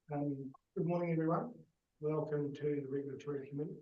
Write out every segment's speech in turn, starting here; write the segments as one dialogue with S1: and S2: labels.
S1: Good morning, everyone. Welcome to the Regulatory Committee.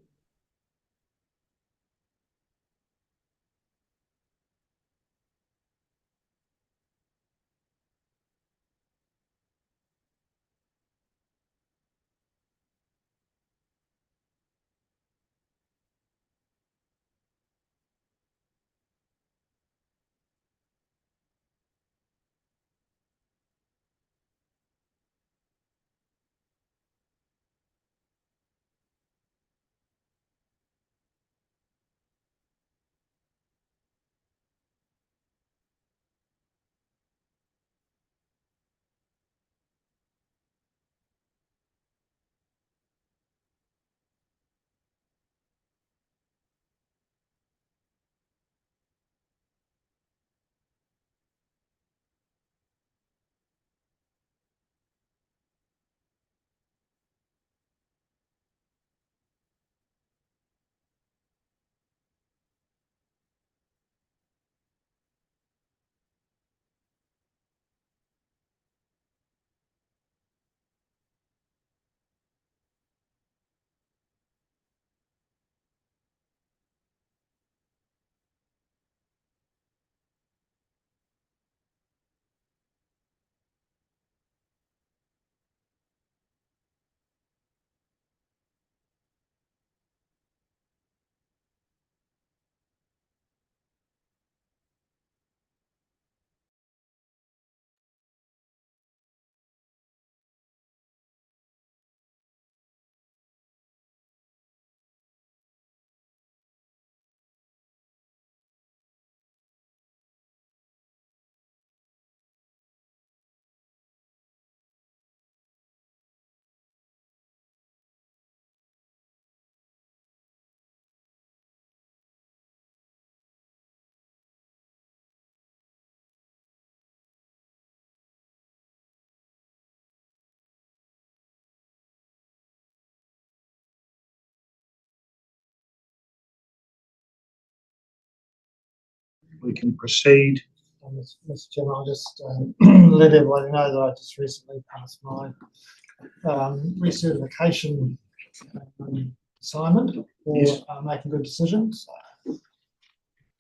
S1: We can proceed.
S2: Mr. Chairman, I'll just let everybody know that I just recently passed my recertification assignment for making good decisions.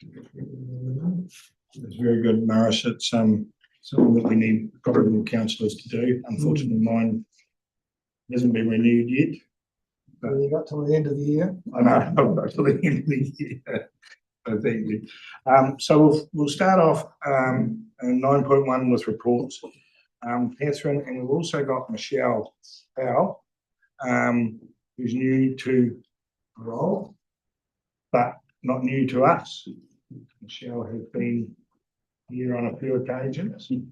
S1: It's very good, Maris. It's something that we need probably councillors to do. Unfortunately, mine hasn't been renewed yet.
S2: Well, you got till the end of the year.
S1: I know, I've got till the end of the year. So thank you. So we'll start off 9.1 with reports. Catherine, and we've also got Michelle Powell, who's new to the role, but not new to us. Michelle has been here on a few occasions.
S3: Through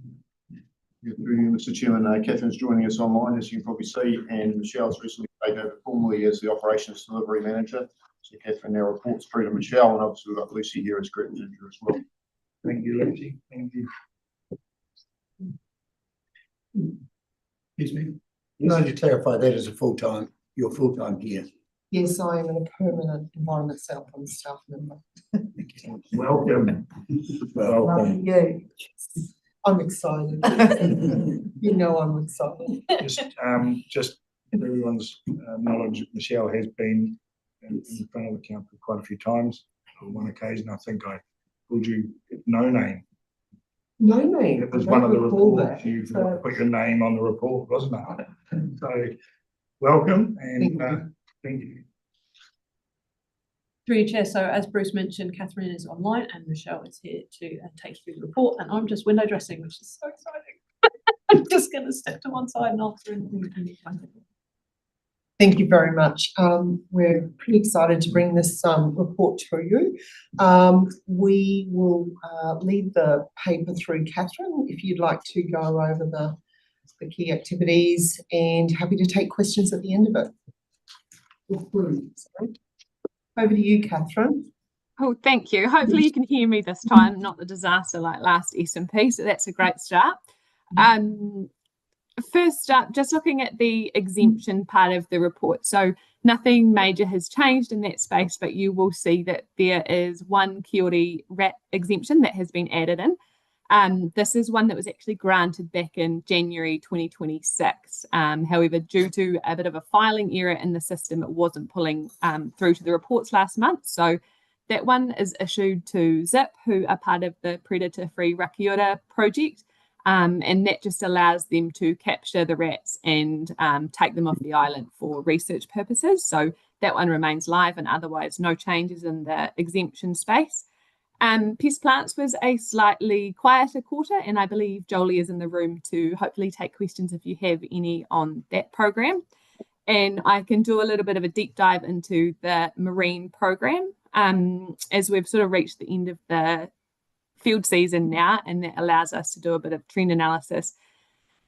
S3: you, Mr. Chairman, Catherine's joining us online, as you can probably see, and Michelle's recently taken over formally as the Operations Delivery Manager. So Catherine now reports through to Michelle, and obviously we've got Lucy here as Group Manager as well.
S1: Thank you, Lucy. Thank you.
S4: Excuse me. Can I just clarify that as a full-time, you're full-time here?
S5: Yes, I am a permanent Environment South on staff member.
S1: Welcome. Welcome.
S5: Yeah, I'm excited. You know I'm excited.
S1: Just for everyone's knowledge, Michelle has been in front of the council quite a few times. On one occasion, I think I called you No Name.
S5: No name.
S1: It was one of the reports. You put your name on the report, wasn't it? So, welcome and thank you.
S6: Through you, Chair. So as Bruce mentioned, Catherine is online and Michelle is here to take you through the report, and I'm just window dressing, which is so exciting. I'm just going to step to one side and answer anything.
S5: Thank you very much. We're pretty excited to bring this report to you. We will lead the paper through Catherine if you'd like to go over the key activities, and happy to take questions at the end of it. Over to you, Catherine.
S7: Oh, thank you. Hopefully you can hear me this time, not the disaster like last SMP, so that's a great start. First up, just looking at the exemption part of the report. So nothing major has changed in that space, but you will see that there is one Kiori rat exemption that has been added in. This is one that was actually granted back in January 2026. However, due to a bit of a filing error in the system, it wasn't pulling through to the reports last month. So that one is issued to Zip, who are part of the Predator-Free Rakiura project. And that just allows them to capture the rats and take them off the island for research purposes. So that one remains live, and otherwise no changes in the exemption space. Pest Plants was a slightly quieter quarter, and I believe Jolie is in the room to hopefully take questions if you have any on that program. And I can do a little bit of a deep dive into the marine program as we've sort of reached the end of the field season now, and that allows us to do a bit of trend analysis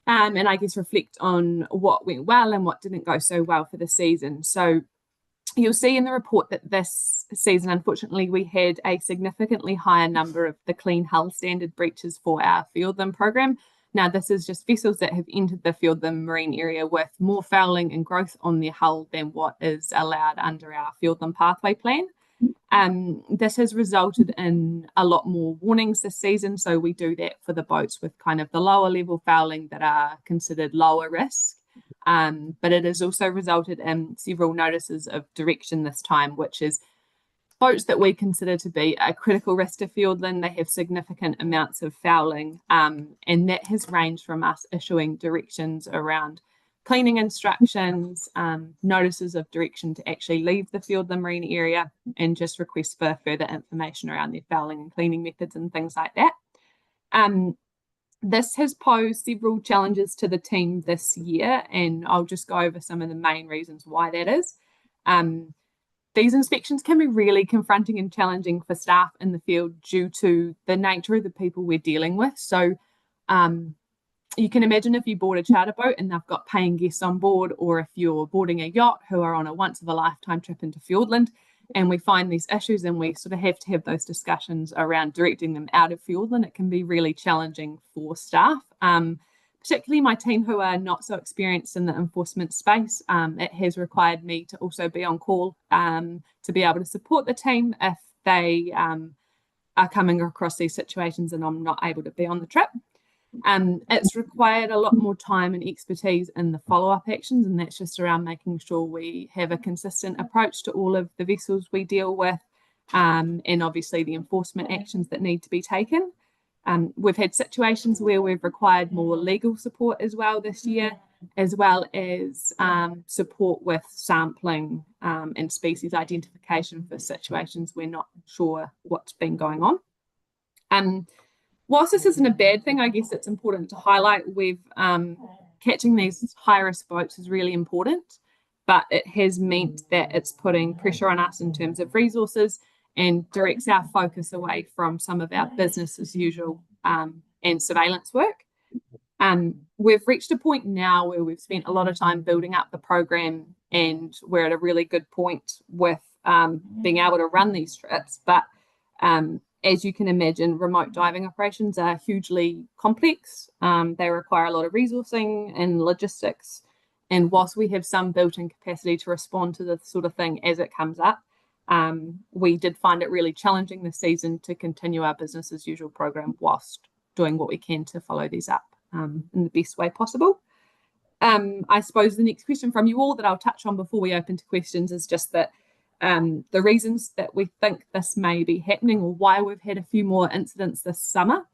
S7: and I guess reflect on what went well and what didn't go so well for the season. So you'll see in the report that this season, unfortunately, we had a significantly higher number of the Clean Hull Standard breaches for our Fiordland program. Now, this is just vessels that have entered the Fiordland marine area with more fouling and growth on their hull than what is allowed under our Fiordland pathway plan. This has resulted in a lot more warnings this season. So we do that for the boats with kind of the lower level fouling that are considered lower risk. But it has also resulted in several notices of direction this time, which is boats that we consider to be a critical risk to Fiordland. They have significant amounts of fouling, and that has ranged from us issuing directions around cleaning instructions, notices of direction to actually leave the Fiordland marine area, and just requests for further information around their fouling and cleaning methods and things like that. This has posed several challenges to the team this year, and I'll just go over some of the main reasons why that is. These inspections can be really confronting and challenging for staff in the field due to the nature of the people we're dealing with. So you can imagine if you board a charter boat and they've got paying guests on board, or if you're boarding a yacht who are on a once-of-a-lifetime trip into Fiordland, and we find these issues and we sort of have to have those discussions around directing them out of Fiordland, it can be really challenging for staff, particularly my team who are not so experienced in the enforcement space. It has required me to also be on call to be able to support the team if they are coming across these situations and I'm not able to be on the trip. It's required a lot more time and expertise in the follow-up actions, and that's just around making sure we have a consistent approach to all of the vessels we deal with, and obviously the enforcement actions that need to be taken. We've had situations where we've required more legal support as well this year, as well as support with sampling and species identification for situations we're not sure what's been going on. Whilst this isn't a bad thing, I guess it's important to highlight catching these high-risk boats is really important, but it has meant that it's putting pressure on us in terms of resources and directs our focus away from some of our business as usual and surveillance work. We've reached a point now where we've spent a lot of time building up the program, and we're at a really good point with being able to run these trips, but as you can imagine, remote diving operations are hugely complex. They require a lot of resourcing and logistics. And whilst we have some built-in capacity to respond to this sort of thing as it comes up, we did find it really challenging this season to continue our business as usual program whilst doing what we can to follow these up in the best way possible. I suppose the next question from you all that I'll touch on before we open to questions is just that the reasons that we think this may be happening, or why we've had a few more incidents this summer.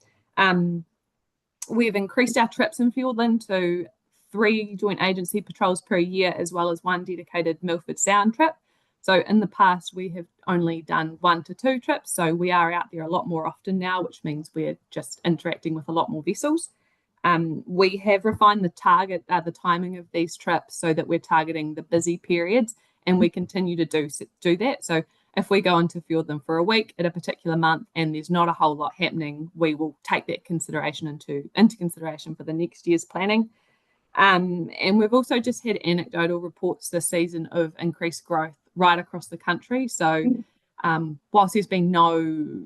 S7: We've increased our trips in Fiordland to 3 joint agency patrols per year, as well as 1 dedicated Milford Sound trip. So in the past, we have only done 1 to 2 trips. So we are out there a lot more often now, which means we're just interacting with a lot more vessels. We have refined the timing of these trips so that we're targeting the busy periods, and we continue to do that. So if we go into Fiordland for a week at a particular month and there's not a whole lot happening, we will take that consideration into consideration for the next year's planning. And we've also just had anecdotal reports this season of increased growth right across the country. So whilst there's been no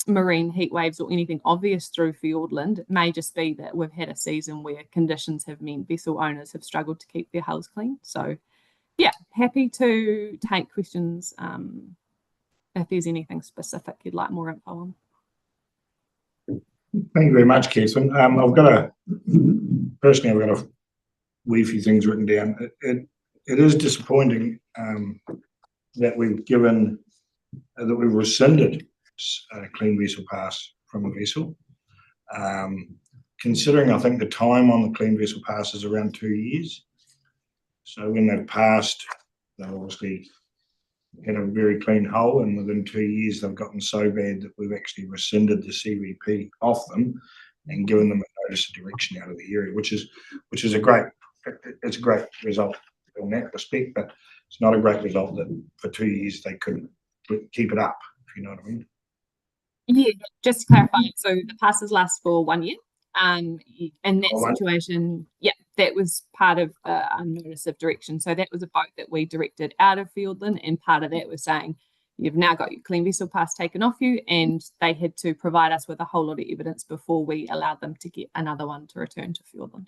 S7: marine heat waves or anything obvious through Fiordland, it may just be that we've had a season where conditions have meant vessel owners have struggled to keep their hulls clean. So yeah, happy to take questions if there's anything specific you'd like more info on.
S1: Thank you very much, Catherine. I've got a wee few things written down. It is disappointing that we've rescinded a clean vessel pass from a vessel. Considering I think the time on the clean vessel pass is around 2 years. So when they've passed, they obviously had a very clean hull, and within 2 years they've gotten so bad that we've actually rescinded the CVP off them and given them a notice of direction out of the area, which is a great result in that respect, but it's not a great result that for 2 years they couldn't keep it up, if you know what I mean.
S7: Yeah, just to clarify, so the passes last for 1 year. In that
S1: 1
S7: situation, yeah, that was part of a notice of direction. So that was a boat that we directed out of Fiordland, and part of that was saying, you've now got your clean vessel pass taken off you, and they had to provide us with a whole lot of evidence before we allowed them to get another one to return to Fiordland.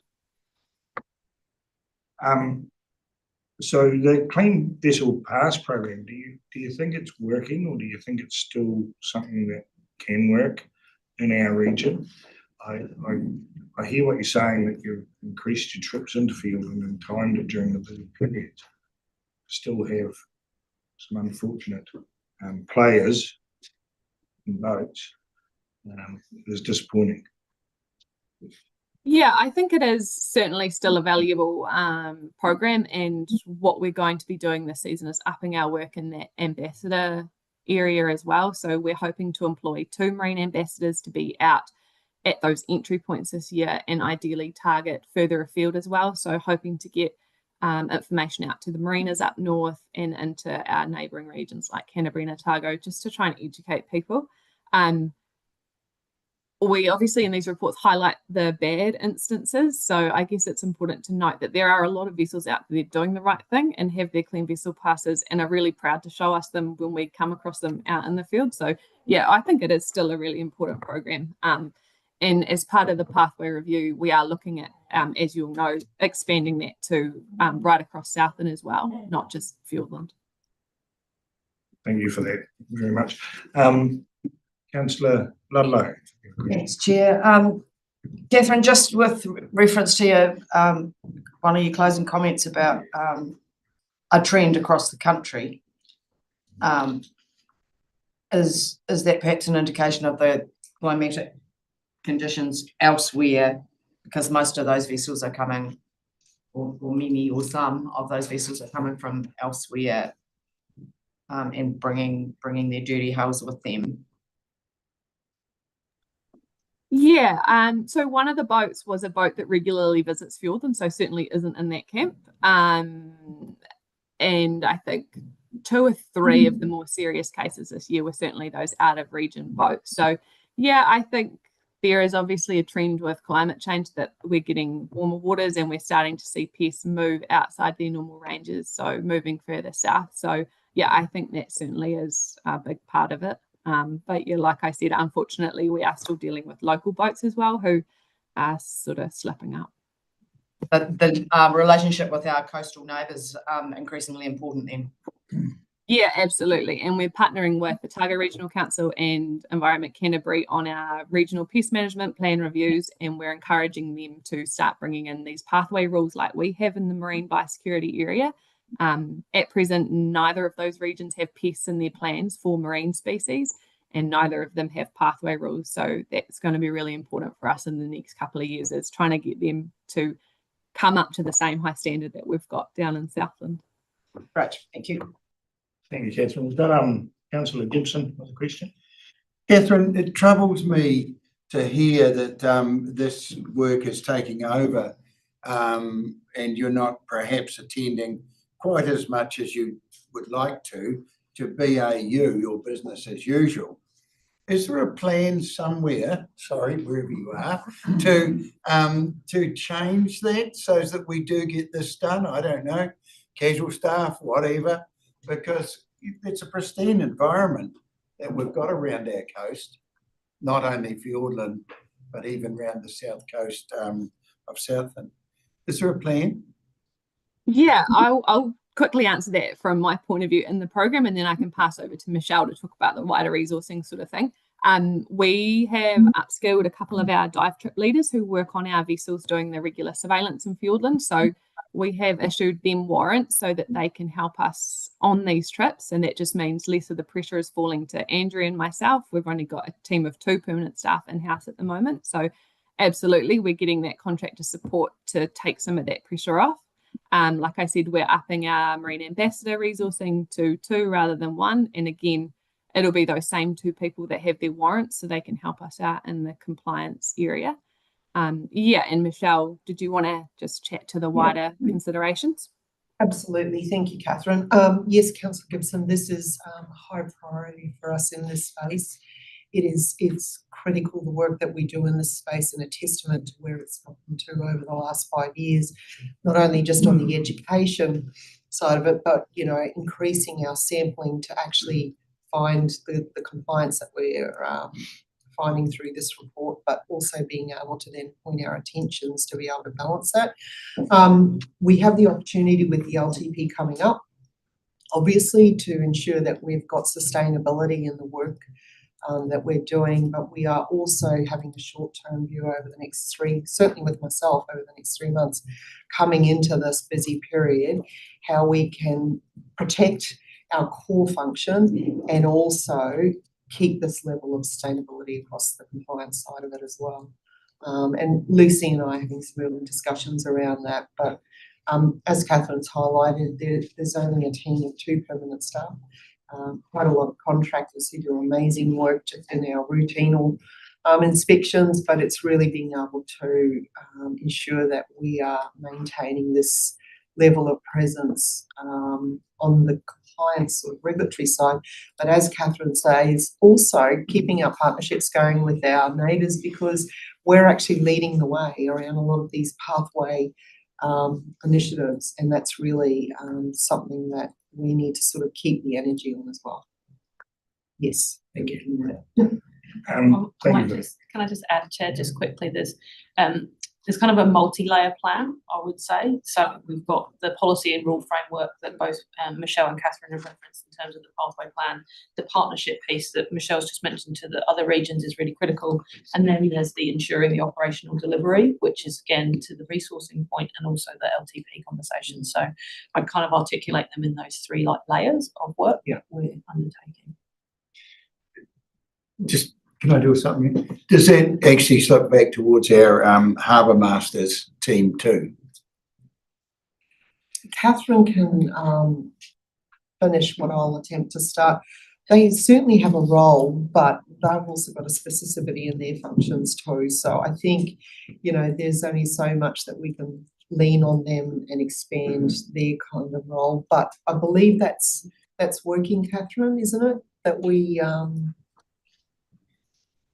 S1: So the clean vessel pass program, do you think it's working, or do you think it's still something that can work in our region? I hear what you're saying, that you've increased your trips into Fiordland and timed it during the busy period. Still have some unfortunate players in boats. It's disappointing.
S7: Yeah, I think it is certainly still a valuable program, and what we're going to be doing this season is upping our work in that ambassador area as well. So we're hoping to employ 2 marine ambassadors to be out at those entry points this year, and ideally target further afield as well. So hoping to get information out to the mariners up north and into our neighbouring regions like Canterbury and Otago, just to try and educate people. We obviously in these reports highlight the bad instances. So I guess it's important to note that there are a lot of vessels out there doing the right thing and have their clean vessel passes and are really proud to show us them when we come across them out in the field. So yeah, I think it is still a really important program. And as part of the pathway review, we are looking at, as you'll know, expanding that to right across Southland as well, not just Fiordland.
S1: Thank you for that very much. Councillor Ludlow.
S8: Thanks, Chair. Catherine, just with reference to your, one of your closing comments about a trend across the country, is that perhaps an indication of the climatic conditions elsewhere, because most of those vessels are coming, or many or some of those vessels are coming from elsewhere, and bringing their dirty hulls with them?
S7: Yeah, so one of the boats was a boat that regularly visits Fiordland, so certainly isn't in that camp. And I think 2 or 3 of the more serious cases this year were certainly those out of region boats. So yeah, I think there is obviously a trend with climate change that we're getting warmer waters and we're starting to see pests move outside their normal ranges, so moving further south. So yeah, I think that certainly is a big part of it. But yeah, like I said, unfortunately, we are still dealing with local boats as well who are sort of slipping up.
S8: But the relationship with our coastal neighbours increasingly important then.
S7: Yeah, absolutely. And we're partnering with Otago Regional Council and Environment Canterbury on our regional pest management plan reviews, and we're encouraging them to start bringing in these pathway rules like we have in the marine biosecurity area. At present, neither of those regions have pests in their plans for marine species, and neither of them have pathway rules. So that's going to be really important for us in the next couple of years, is trying to get them to come up to the same high standard that we've got down in Southland.
S8: Right, thank you.
S1: Thank you, Catherine. We've got Councillor Gibson with a question.
S4: Catherine, it troubles me to hear that this work is taking over, and you're not perhaps attending quite as much as you would like to BAU, your business as usual. Is there a plan somewhere, wherever you are, to change that so that we do get this done? I don't know, casual staff, whatever, because it's a pristine environment that we've got around our coast, not only Fiordland, but even around the south coast of Southland. Is there a plan?
S7: Yeah, I'll quickly answer that from my point of view in the program, and then I can pass over to Michelle to talk about the wider resourcing sort of thing. We have upskilled a couple of our dive trip leaders who work on our vessels doing the regular surveillance in Fiordland. So we have issued them warrants so that they can help us on these trips. And that just means less of the pressure is falling to Andrea and myself. We've only got a team of 2 permanent staff in-house at the moment. So absolutely, we're getting that contractor support to take some of that pressure off. Like I said, we're upping our marine ambassador resourcing to 2 rather than 1. And again, it'll be those same 2 people that have their warrants so they can help us out in the compliance area. And Michelle, did you want to just chat to the wider considerations?
S5: Absolutely. Thank you, Catherine. Yes, Councillor Gibson, this is high priority for us in this space. It's critical, the work that we do in this space, and a testament to where it's gotten to over the last 5 years, not only just on the education side of it, but, you know, increasing our sampling to actually find the compliance that we're finding through this report, but also being able to then point our attentions to be able to balance that. We have the opportunity with the LTP coming up, obviously, to ensure that we've got sustainability in the work that we're doing, but we are also having a short-term view over the next 3, certainly with myself, over the next 3 months, coming into this busy period, how we can protect our core function and also keep this level of sustainability across the compliance side of it as well. And Lucy and I are having some early discussions around that, but as Catherine's highlighted, there's only a team of 2 permanent staff, quite a lot of contractors who do amazing work just in our routine inspections, but it's really being able to ensure that we are maintaining this level of presence on the compliance or regulatory side. But as Catherine says, also keeping our partnerships going with our neighbours, because we're actually leading the way around a lot of these pathway initiatives, and that's really something that we need to sort of keep the energy on as well. Yes, thank you.
S1: Thank you.
S6: Can I just add, Chair, just quickly, there's kind of a multi-layer plan, I would say. So we've got the policy and rule framework that both Michelle and Catherine have referenced in terms of the pathway plan. The partnership piece that Michelle's just mentioned to the other regions is really critical. And then there's the ensuring the operational delivery, which is again to the resourcing point and also the LTP conversation. So I'd kind of articulate them in those 3 layers of work that we're undertaking.
S4: Just, can I do something? Does that actually slip back towards our Harbour Masters team too?
S5: Catherine can finish what I'll attempt to start. They certainly have a role, but they've also got a specificity in their functions too. So I think, you know, there's only so much that we can lean on them and expand their kind of role. But I believe that's working, Catherine, isn't it? That we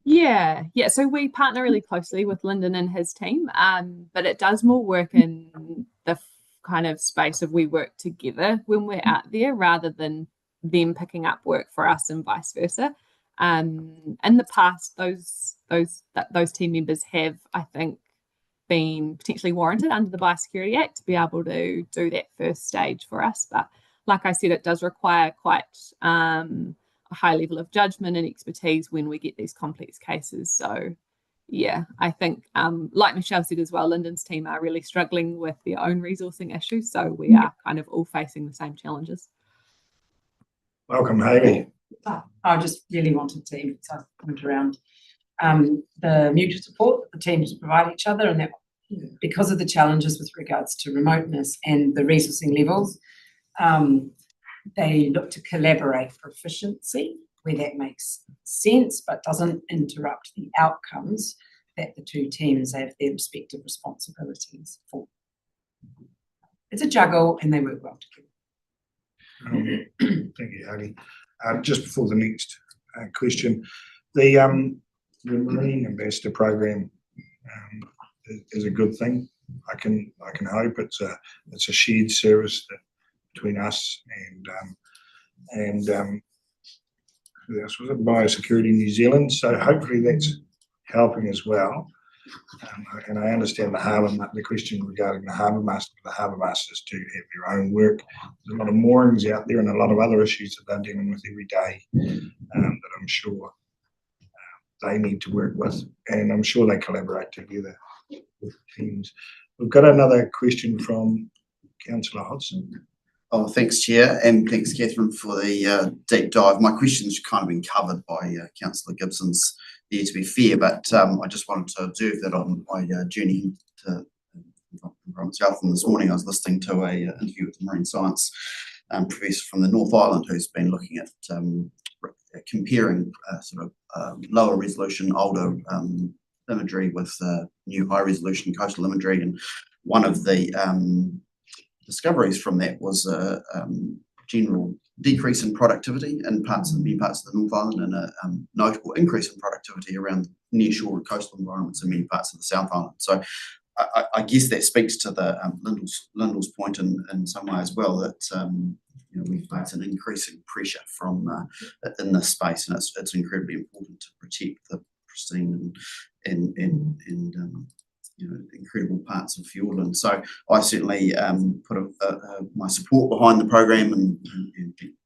S7: Yeah. So we partner really closely with Lyndon and his team, but it does more work in the kind of space of we work together when we're out there rather than them picking up work for us and vice versa. In the past, those team members have, I think, been potentially warranted under the Biosecurity Act to be able to do that first stage for us. But like I said, it does require quite a high level of judgment and expertise when we get these complex cases. So yeah, I think like Michelle said as well, Lyndon's team are really struggling with their own resourcing issues. So we are kind of all facing the same challenges.
S1: Welcome, Hayley.
S8: I just really wanted to point around the mutual support that the teams provide each other, and that because of the challenges with regards to remoteness and the resourcing levels, they look to collaborate for efficiency where that makes sense but doesn't interrupt the outcomes that the 2 teams have their respective responsibilities for. It's a juggle and they work well together.
S1: Thank you, Hayley. Just before the next question, the Marine Ambassador Program is a good thing. I can hope it's a shared service between us and who else was it? Biosecurity New Zealand. So hopefully that's helping as well. And I understand the question regarding the harbour master. The harbour masters do have their own work. There's a lot of moorings out there and a lot of other issues that they're dealing with every day that I'm sure they need to work with, and I'm sure they collaborate together with teams. We've got another question from Councillor Hodgson.
S9: Oh, thanks, Chair, and thanks, Catherine, for the deep dive. My question's kind of been covered by Councillor Gibson's there, to be fair, but I just wanted to observe that on my journey to Environment South, and this morning I was listening to a interview with a marine science professor from the North Island who's been looking at comparing lower resolution, older imagery with new high resolution coastal imagery, and one of the discoveries from that was a general decrease in productivity in many parts of the North Island, and a notable increase in productivity around nearshore and coastal environments in many parts of the South Island. So I guess that speaks to the Lyndall's point in some way as well, that we face an increasing pressure from in this space, and it's incredibly important to protect the pristine and incredible parts of Fiordland. So I certainly put my support behind the program, and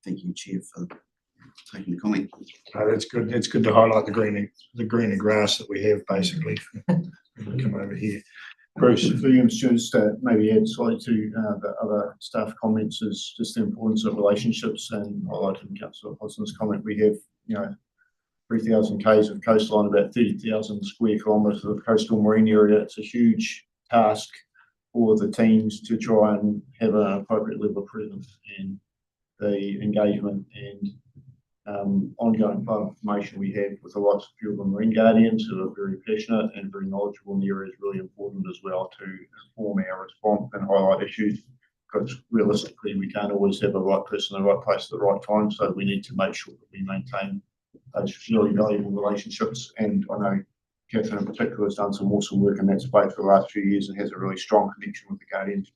S9: thank you, Chair, for taking the comment.
S1: That's good. It's good to highlight the greener grass that we have, basically. Come over here.
S3: Bruce, for you, just maybe add slightly to the other staff comments, is just the importance of relationships, and highlighting Councillor Hodgson's comment. We have, 3,000 k's of coastline, about 30,000 square kilometres of coastal marine area. It's a huge task for the teams to try and have an appropriate level of presence, and the engagement and ongoing information we have with the likes of Fiordland Marine Guardians, who are very passionate and very knowledgeable in the area, is really important as well to inform our response and highlight issues, because realistically we can't always have the right person in the right place at the right time, so we need to make sure that we maintain those really valuable relationships. And I know Catherine in particular has done some awesome work in that space for the last few years and has a really strong connection with the Guardians.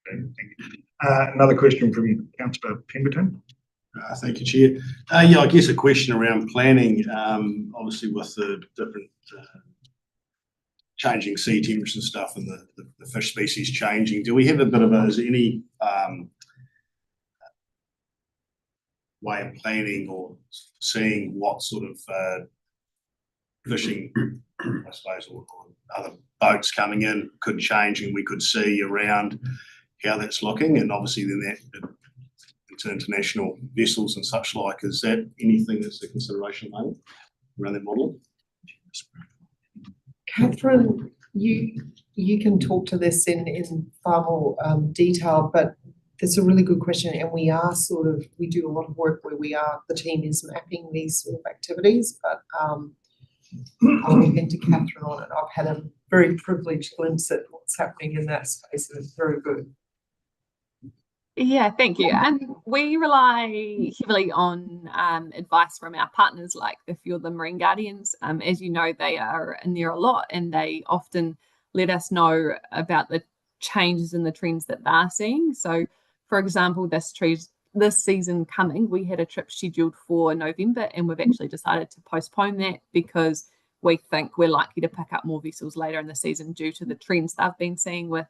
S1: Okay, thank you. Another question from Councillor Pemberton.
S10: Thank you, Chair. I guess a question around planning, obviously with the different changing sea temperatures and stuff, and the fish species changing. Do we have a bit of is there any way of planning or seeing what sort of fishing, I suppose, or other boats coming in could change, and we could see around how that's looking? And obviously then that to international vessels and such like, is that anything that's a consideration maybe around that model?
S5: Catherine, you can talk to this in far more detail, but it's a really good question, and we do a lot of work where the team is mapping these sort of activities, but I'll leave into Catherine on it. I've had a very privileged glimpse at what's happening in that space, and it's very good.
S7: Yeah, thank you. And we rely heavily on advice from our partners like the Fiordland Marine Guardians. As you know, they are in there a lot, and they often let us know about the changes in the trends that they're seeing. So, for example, this season coming, we had a trip scheduled for November, and we've actually decided to postpone that because we think we're likely to pick up more vessels later in the season due to the trends they've been seeing with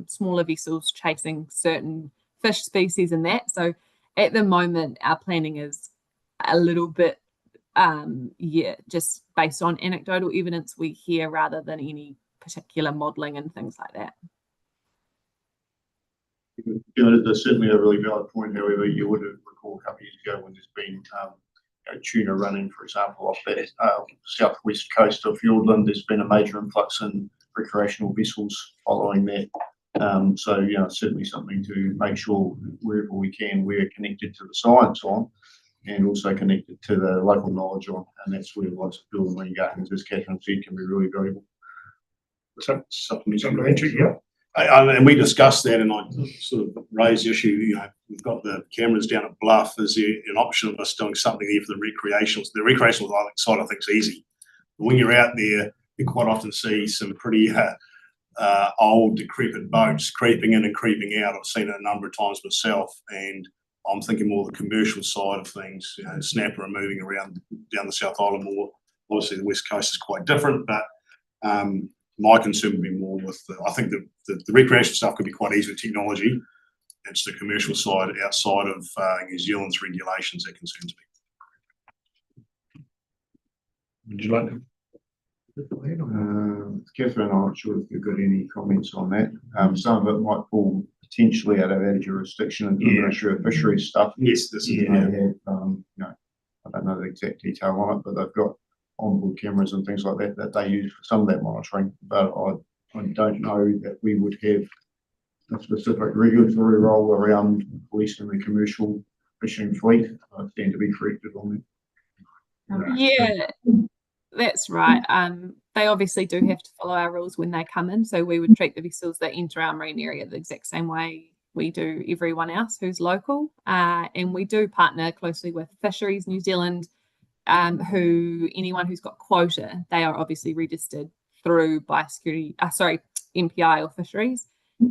S7: smaller vessels chasing certain fish species and that. So at the moment, our planning is a little bit, just based on anecdotal evidence we hear rather than any particular modelling and things like that.
S3: There's certainly a really valid point. However, you would recall a couple of years ago when there's been tuna running, for example, off that southwest coast of Fiordland. There's been a major influx in recreational vessels following that. So, it's certainly something to make sure wherever we can, we're connected to the science on, and also connected to the local knowledge on, and that's where lots of Fiordland Marine Guardians, as Catherine said, can be really valuable.
S1: Supplementary, yeah.
S10: And we discussed that, and I sort of raised the issue, we've got the cameras down at Bluff. Is there an option of us doing something there for the recreational? The recreational side I think is easy. But when you're out there, you quite often see some pretty old, decrepit boats creeping in and creeping out. I've seen it a number of times myself, and I'm thinking more the commercial side of things. Snapper are moving around down the South Island more. Obviously, the West Coast is quite different, but my concern would be more with I think the recreational stuff could be quite easy with technology. It's the commercial side outside of New Zealand's regulations that concerns me.
S1: Would you like to?
S3: Catherine, I'm not sure if you've got any comments on that. Some of it might fall potentially out of our jurisdiction and the
S1: Yeah.
S3: Ministry of Fisheries stuff.
S10: Yes, this is,
S3: They have, you know, I don't know the exact detail on it, but they've got onboard cameras and things like that that they use for some of that monitoring. But I don't know that we would have a specific regulatory role around policing the commercial fishing fleet. I stand to be corrected on that.
S7: Yeah, that's right. They obviously do have to follow our rules when they come in. So we would treat the vessels that enter our marine area the exact same way we do everyone else who's local. And we do partner closely with Fisheries New Zealand, who anyone who's got quota, they are obviously registered through biosecurity, MPI or Fisheries.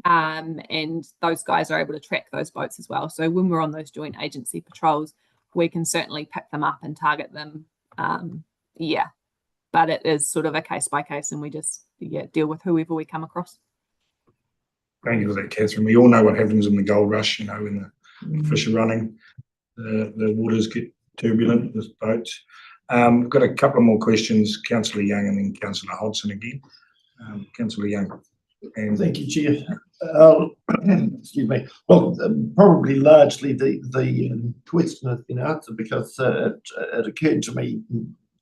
S7: And those guys are able to track those boats as well. So when we're on those joint agency patrols, we can certainly pick them up and target them. But it is sort of a case by case, and we just deal with whoever we come across.
S1: Thank you for that, Catherine. We all know what happens in the gold rush, you know, when the fish are running, the waters get turbulent with boats. We've got a couple of more questions, Councillor Young and then Councillor Hodson again. Councillor Young. And
S11: Thank you, Chair. Excuse me. Well, probably largely the question has been answered because it occurred to me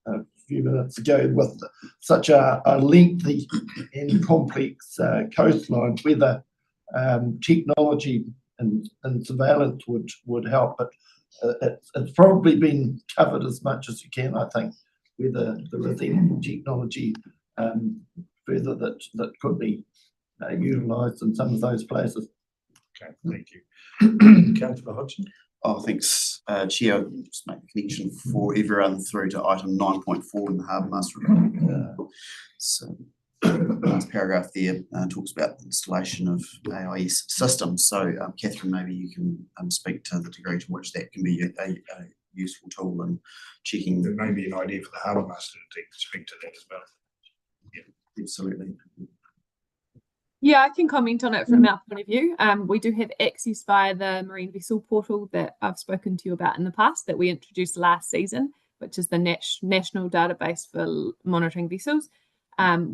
S11: a few minutes ago with such a lengthy and complex coastline, whether technology and surveillance would help, but it's probably been covered as much as you can, I think, whether there is any technology further that could be utilised in some of those places.
S1: okay, thank you. Councillor Hodson.
S9: Oh, thanks, Chair. Just make a connection for everyone through to item 9.4 in the Harbour Master report. So, last paragraph there talks about the installation of AIS systems. So, Catherine, maybe you can speak to the degree to which that can be a useful tool in checking.
S1: There may be an idea for the Harbour Master to speak to that as well.
S9: Yeah, absolutely.
S7: Yeah, I can comment on it from our point of view. We do have access via the Marine Vessel Portal that I've spoken to you about in the past that we introduced last season, which is the national database for monitoring vessels.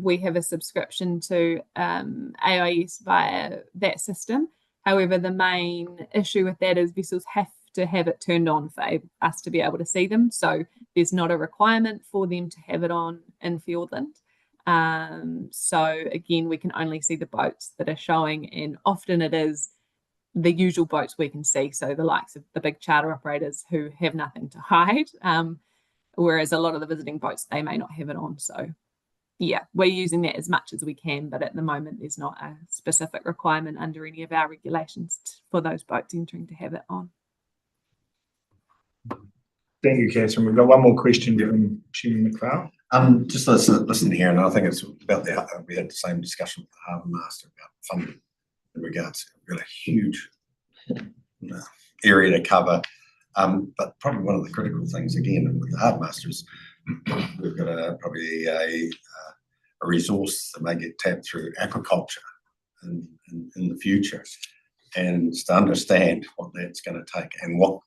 S7: We have a subscription to AIS via that system. However, the main issue with that is vessels have to have it turned on for us to be able to see them. So there's not a requirement for them to have it on in Fiordland. So again, we can only see the boats that are showing, and often it is the usual boats we can see. So the likes of the big charter operators who have nothing to hide, whereas a lot of the visiting boats, they may not have it on. So yeah, we're using that as much as we can, but at the moment there's not a specific requirement under any of our regulations for those boats entering to have it on.
S1: Thank you, Catherine. We've got one more question from Chairman McLeod.
S12: Just listen here, and I think it's about we had the same discussion with the Harbour Master about funding in regards to really huge area to cover. But probably one of the critical things again with the Harbour Master is we've got probably a resource that may get tapped through aquaculture in the future, and to understand what that's going to take and what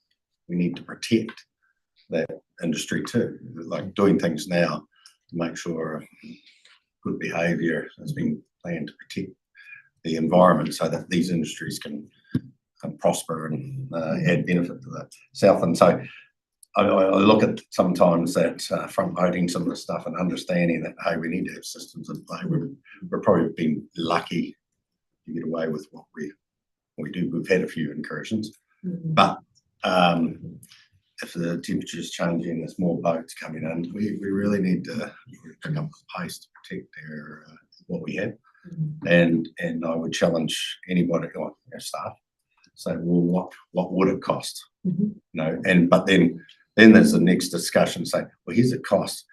S12: we need to protect that industry too, like doing things now to make sure good behaviour has been planned to protect the environment so that these industries can prosper and add benefit to the south. And so I look at sometimes that front loading some of the stuff and understanding that, hey, we need to have systems in play. We're probably been lucky to get away with what we do. We've had a few incursions, but if the temperature is changing, there's more boats coming in. We really need to pick up the pace to protect what we have. And I would challenge anybody, like our staff, say, well, what would it cost? You know, but then there's the next discussion. Say, well, here's the cost.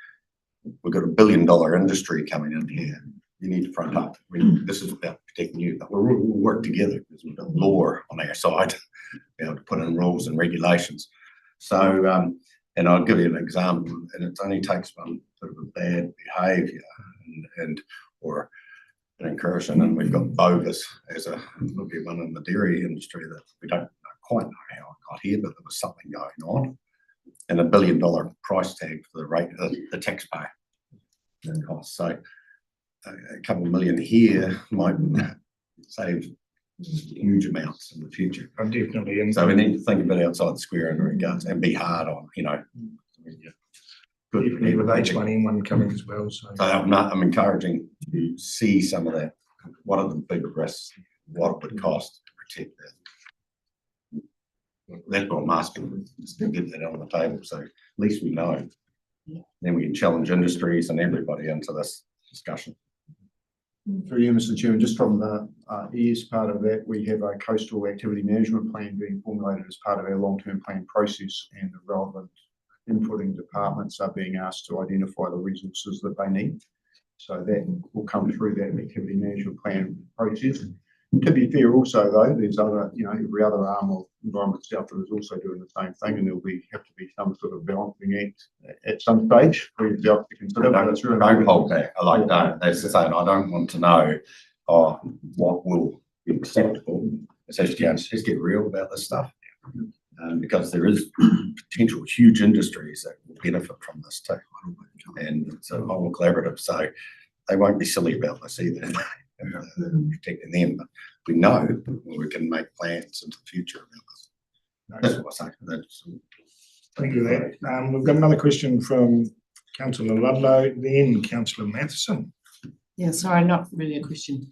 S12: We've got $1 billion industry coming in here. You need to front up. This is about protecting you, but we'll work together because we've got law on our side, be able to put in rules and regulations. So, and I'll give you an example, and it only takes one bit of a bad behaviour or an incursion, and we've got bogus as there'll be one in the dairy industry that we don't quite know how it got here, but there was something going on, and $1 billion price tag for the rate of the taxpayer. That cost. So a couple of million here might save huge amounts in the future.
S1: I'm definitely in.
S12: So we need to think a bit outside the square in regards and be hard on, good.
S1: Definitely with H1N1 coming as well, so.
S12: So I'm encouraging to see some of that. What are the bigger risks? What it would cost to protect that? That's what I'm asking, just to get that on the table, so at least we know. Then we can challenge industries and everybody into this discussion.
S3: Through you, Mr. Chairman, just from the ES part of that, we have a coastal activity management plan being formulated as part of our long-term plan process, and the relevant inputting departments are being asked to identify the resources that they need. So that will come through that activity management plan process. To be fair also though, there's other, every other arm of Environment South that is also doing the same thing, and there'll have to be some sort of balancing act at some stage for yourself to consider.
S12: Don't hold back. That's the same. I don't want to know what will be acceptable. Let's get real about this stuff. Because there is potential huge industries that will benefit from this too. And it's a whole collaborative, so they won't be silly about this either. Protecting them, but we know we can make plans into the future about this. That's what I say.
S1: Thank you for that. We've got another question from Councillor Ludlow, then Councillor Matheson.
S8: Yeah, sorry, not really a question.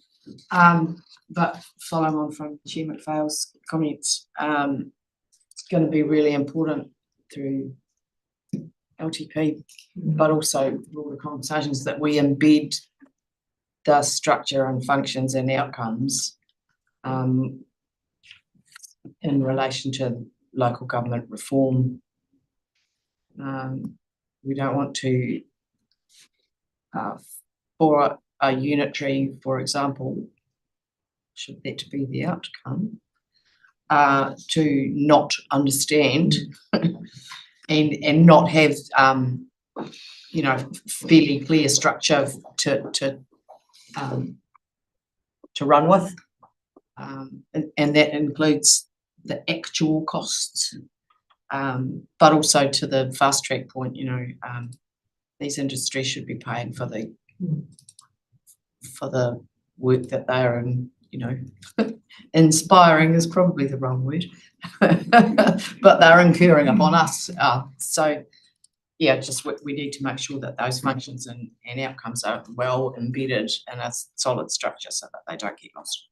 S8: But following on from Chair McPhail's comments, it's going to be really important through LTP, but also broader conversations that we embed the structure and functions and outcomes in relation to local government reform. We don't want to, for a unitary, for example, should that to be the outcome, to not understand and not have, fairly clear structure to run with, and that includes the actual costs, but also to the fast track point. These industries should be paying for the work that they are in. Inspiring is probably the wrong word, but they're incurring upon us. So yeah, just we need to make sure that those functions and outcomes are well embedded in a solid structure so that they don't get lost.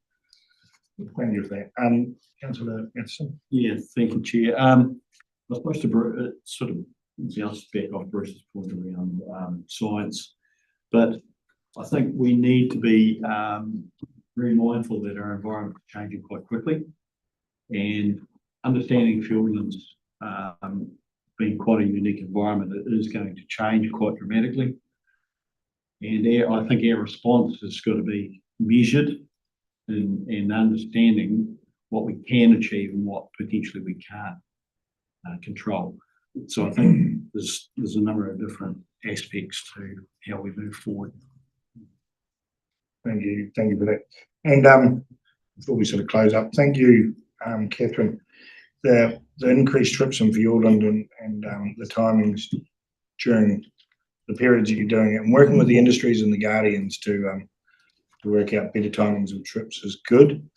S1: Thank you for that. Councillor Matheson.
S13: Yeah, thank you, Chair. I was supposed to sort of bounce back off Bruce's point around science, but I think we need to be very mindful that our environment is changing quite quickly, and understanding Fiordland's being quite a unique environment, it is going to change quite dramatically. And I think our response has got to be measured in understanding what we can achieve and what potentially we can't control. So I think there's a number of different aspects to how we move forward.
S1: Thank you for that. And before we sort of close up, thank you, Catherine. The increased trips in Fiordland and the timings during the periods that you're doing it, and working with the industries and the guardians to work out better timings of trips is good.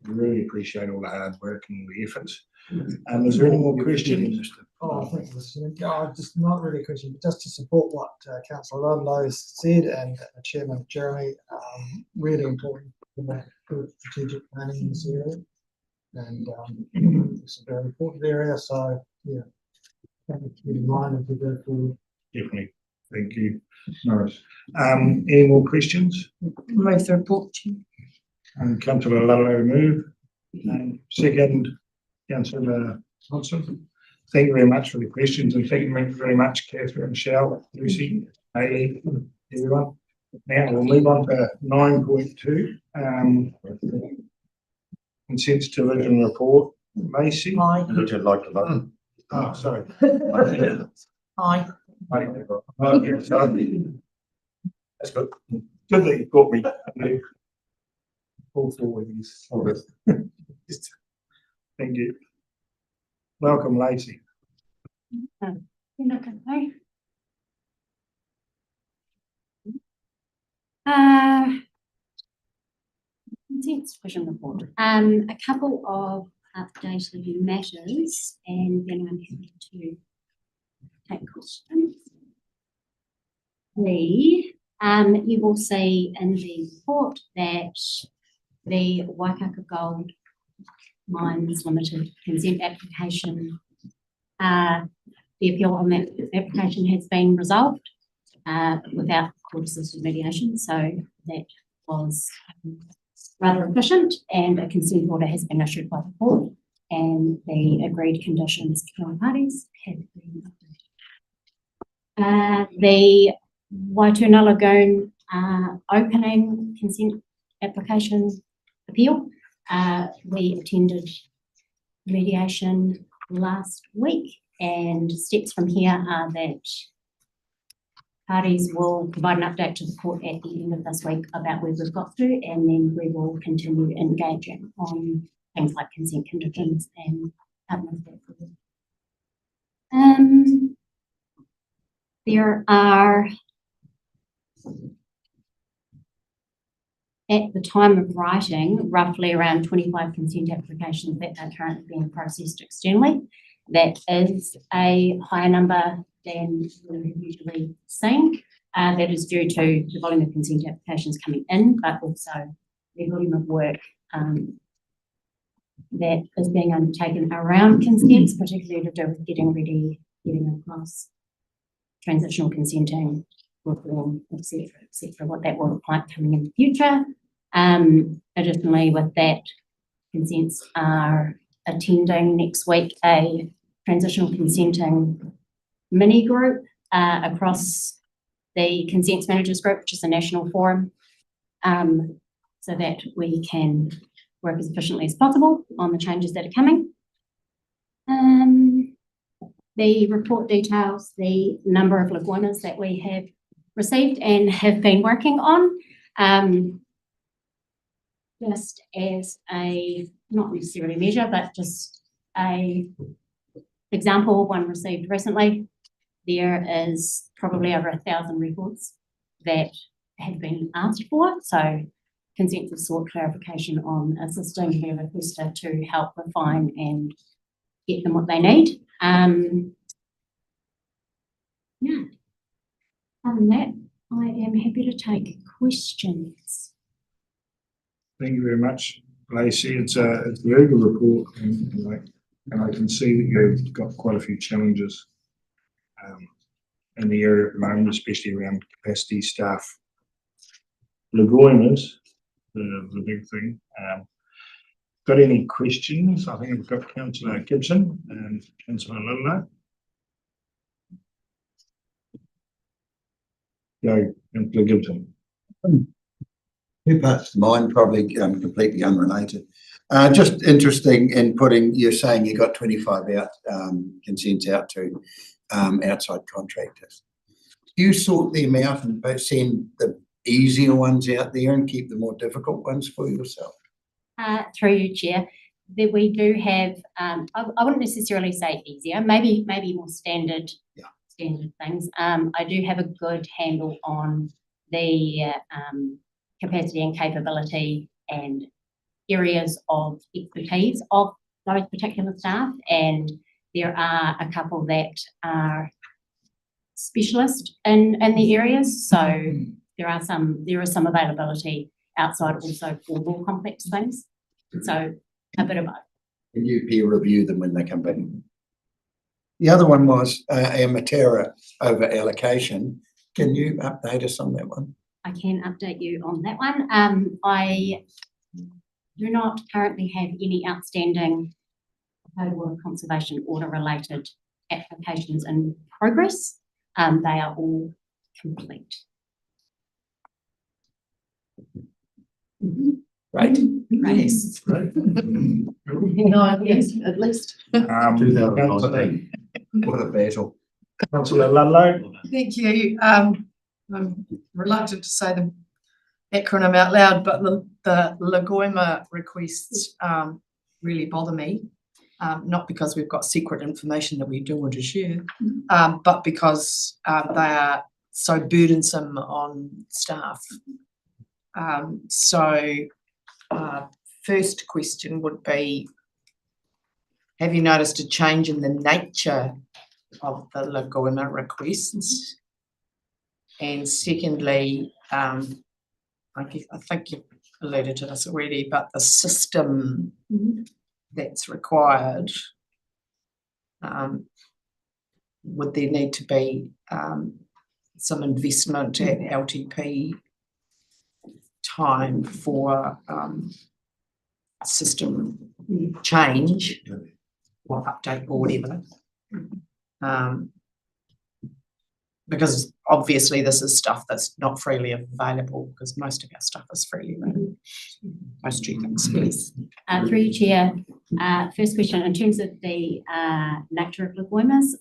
S1: We really appreciate all the hard work and the efforts. Is there any more questions?
S2: Oh, thank you, Mr. Just not really a question, but just to support what Councillor Ludlow said and Chairman Jeremy, really important to make good strategic planning in this area. And it's a very important area, so yeah, keep in mind as we go forward.
S1: Definitely. Thank you, Norris. Any more questions?
S8: Move the report, Chair.
S1: Councillor Ludlow move. Second, Councillor Thompson. Thank you very much for the questions, and thank you very much, Catherine, Michelle, Lucy, AE, everyone. Now we'll move on to 9.2. Consent to Vision Report. Macy.
S8: Aye.
S12: Would you like to vote?
S1: Oh, sorry.
S8: Aye.
S1: That's good. Good that you caught me. All forward. Thank you. Welcome, Lacey.
S14: Consent vision report. A couple of updated matters, and then I'm happy to take questions. You will see in the report that the Waikaka Gold Mines Limited consent application, the appeal on that application has been resolved without court-assisted mediation, so that was rather efficient, and a consent order has been issued by the court, and the agreed conditions between parties have been updated. The Waituna Lagoon opening consent application appeal, we attended mediation last week, and steps from here are that parties will provide an update to the court at the end of this week about where we've got to, and then we will continue engaging on things like consent conditions and administrative. There are, at the time of writing, roughly around 25 consent applications that are currently being processed externally. That is a higher number than we have usually seen. That is due to the volume of consent applications coming in, but also the volume of work that is being undertaken around consents, particularly to do with getting across transitional consenting, reform, etc., what that will look like coming in the future. Additionally, with that, consents are attending next week a transitional consenting mini group across the Consents Managers Group, which is a national forum, so that we can work as efficiently as possible on the changes that are coming. The report details the number of lagunas that we have received and have been working on. Just as a, not necessarily measure, but just a example of one received recently, there is probably over 1,000 records that have been asked for. So consent has sought clarification on assisting the requester to help refine and get them what they need. Yeah. Other than that, I am happy to take questions.
S1: Thank you very much, Lacey. It's a very good report, and I can see that you've got quite a few challenges in the area at the moment, especially around capacity, staff. Lagunas, the big thing. Got any questions? I think I've got Councillor Gibson and Councillor Lilla. Go, Councillor Gibson.
S4: Two parts of mine, probably completely unrelated. Just interesting in putting, you're saying you got 25 consents out to outside contractors. Do you sort them out and send the easier ones out there and keep the more difficult ones for yourself?
S14: Through you, Chair, that we do have, I wouldn't necessarily say easier, maybe more standard, standard things. I do have a good handle on the capacity and capability and areas of expertise of those particular staff, and there are a couple that are specialist in the areas. So there is some availability outside also for more complex things. So a bit of both.
S4: Can you peer review them when they come back? The other one was Amatera over allocation. Can you update us on that one?
S14: I can update you on that one. I do not currently have any outstanding water conservation order related applications in progress. They are all complete.
S4: Right.
S14: Yes.
S1: Right.
S5: No, yes, at least.
S4: 2019. What a battle.
S1: Councillor Ludlow.
S5: Thank you. I'm reluctant to say the acronym out loud, but the Lagoima requests really bother me.
S8: not because we've got secret information that we don't want to share, but because they are so burdensome on staff. First question would be, have you noticed a change in the nature of the Lagoima requests? And secondly, I think you've alluded to this already, but the system that's required, would there need to be some investment at LTP time for system change or update or whatever? Because obviously this is stuff that's not freely available, because most of our stuff is freely available. Most things, yes.
S14: Through you, Chair. First question, in terms of the nature of Lagoimas,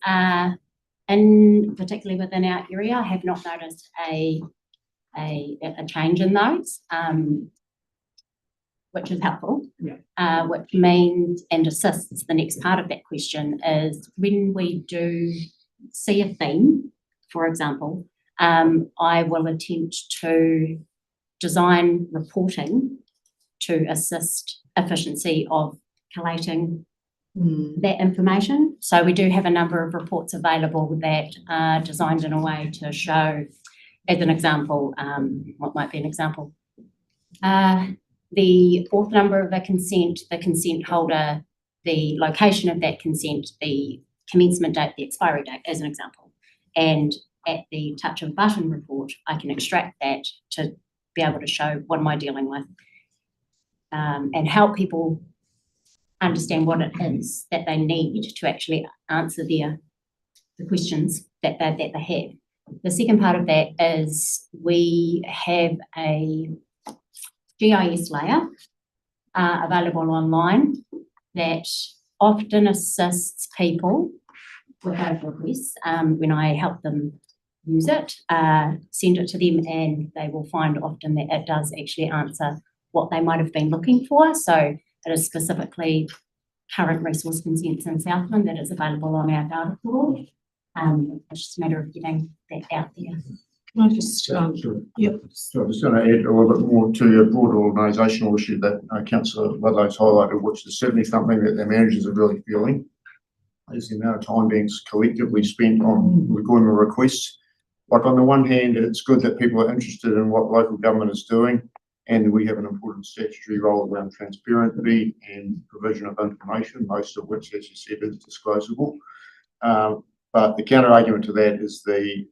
S14: and particularly within our area, I have not noticed a change in those, which is helpful. Which means and assists the next part of that question is when we do see a theme, for example, I will attempt to design reporting to assist efficiency of collating that information. So we do have a number of reports available that are designed in a way to show, as an example, what might be an example? The fourth number of a consent, the consent holder, the location of that consent, the commencement date, the expiry date, as an example. And at the touch of a button report, I can extract that to be able to show what am I dealing with, and help people understand what it is that they need to actually answer the questions that they have. The second part of that is we have a GIS layer available online that often assists people with those requests when I help them use it, send it to them, and they will find often that it does actually answer what they might have been looking for. So it is specifically current resource consents in Southland that is available on our data portal. It's just a matter of getting that out there.
S8: Can I just,
S3: So I'm just going to add a little bit more to a broader organisational issue that Councillor Ludlow's highlighted, which is certainly something that the managers are really feeling, is the amount of time being collectively spent on Lagoima requests. Like on the one hand, it's good that people are interested in what local government is doing, and we have an important statutory role around transparency and provision of information, most of which, as you said, is disclosable. But the counter argument to that is the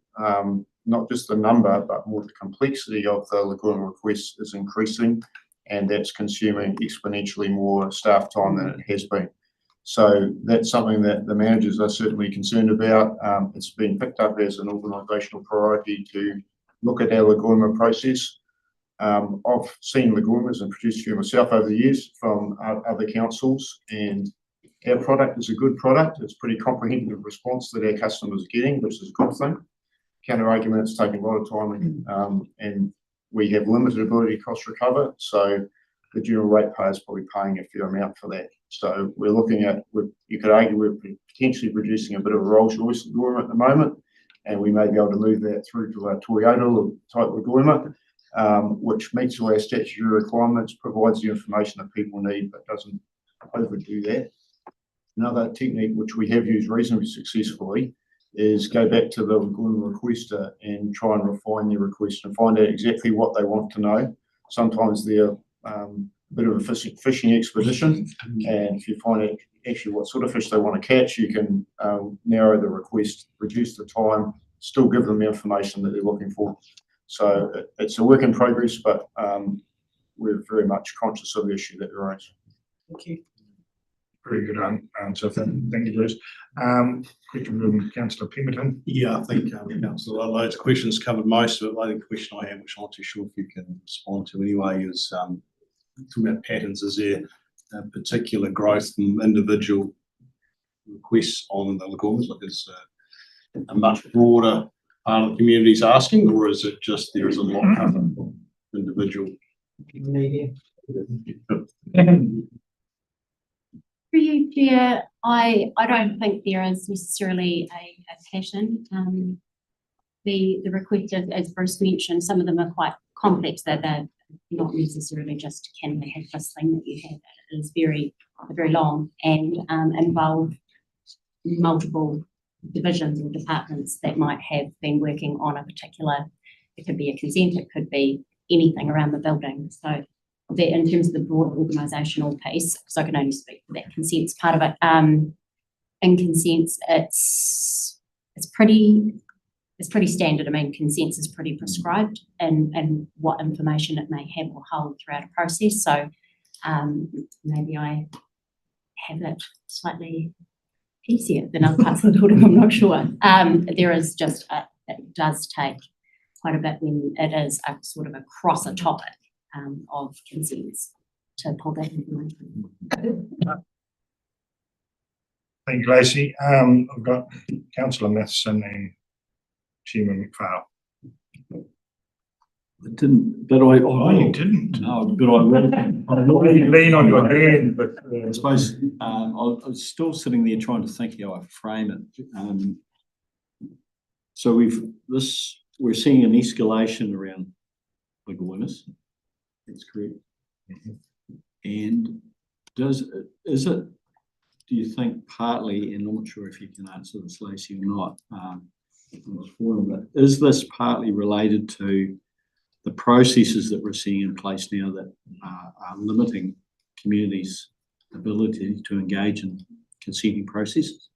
S3: not just the number, but more the complexity of the Lagoima requests is increasing, and that's consuming exponentially more staff time than it has been. So that's something that the managers are certainly concerned about. It's been picked up as an organisational priority to look at our Lagoima process. I've seen Lagoimas and produced a few myself over the years from other councils, and our product is a good product. It's pretty comprehensive response that our customers are getting, which is a good thing. Counter argument, it's taking a lot of time, and we have limited ability to cost recover. So the general ratepayer is probably paying a fair amount for that. So we're looking at, you could argue we're potentially producing a bit of a Rolls Royce Lagoima at the moment, and we may be able to move that through to a Toyota type Lagoima, which meets all our statutory requirements, provides the information that people need, but doesn't overdo that. Another technique which we have used reasonably successfully is go back to the Lagoima requester and try and refine their request and find out exactly what they want to know. Sometimes they're a bit of a fishing expedition, and if you find out actually what sort of fish they want to catch, you can narrow the request, reduce the time, still give them the information that they're looking for. So it's a work in progress, but we're very much conscious of the issue that arises.
S8: Thank you.
S1: Very good answer. Thank you, Bruce. Question from Councillor Pemberton.
S10: Yeah, I think Councillor Ludlow's questions covered most of it. I think the question I have, which I'm not too sure if you can respond to anyway, is talking about patterns. Is there a particular growth in individual requests on the Lagoimas? Like is a much broader part of the community is asking, or is it just there is a lot of individual?
S14: For you, Through you, Chair, I don't think there is necessarily a pattern. The request, as Bruce mentioned, some of them are quite complex, that they're not necessarily just can they have this thing that you have. It is very long and involve multiple divisions or departments that might have been working on a particular, it could be a consent, it could be anything around the building. So that in terms of the broader organisational piece, because I can only speak for that consents part of it, in consents it's pretty standard. I mean, consents is pretty prescribed and what information it may have or hold throughout a process. So maybe I have it slightly easier than other parts of the building, I'm not sure. There is just, it does take quite a bit when it is a sort of across a topic of consents to pull that information.
S1: Thank you, Lacey. I've got Councillor Matheson and Chairman McPhail.
S13: I didn't, but I.
S1: Oh, you didn't?
S13: No, but I
S1: You lean on your hand, but.
S13: I suppose, I was still sitting there trying to think how I frame it. So we're seeing an escalation around awareness. That's correct. And do you think partly, and I'm not sure if you can answer this, Lacey, or not, but is this partly related to the processes that we're seeing in place now that are limiting communities' ability to engage in consenting processes?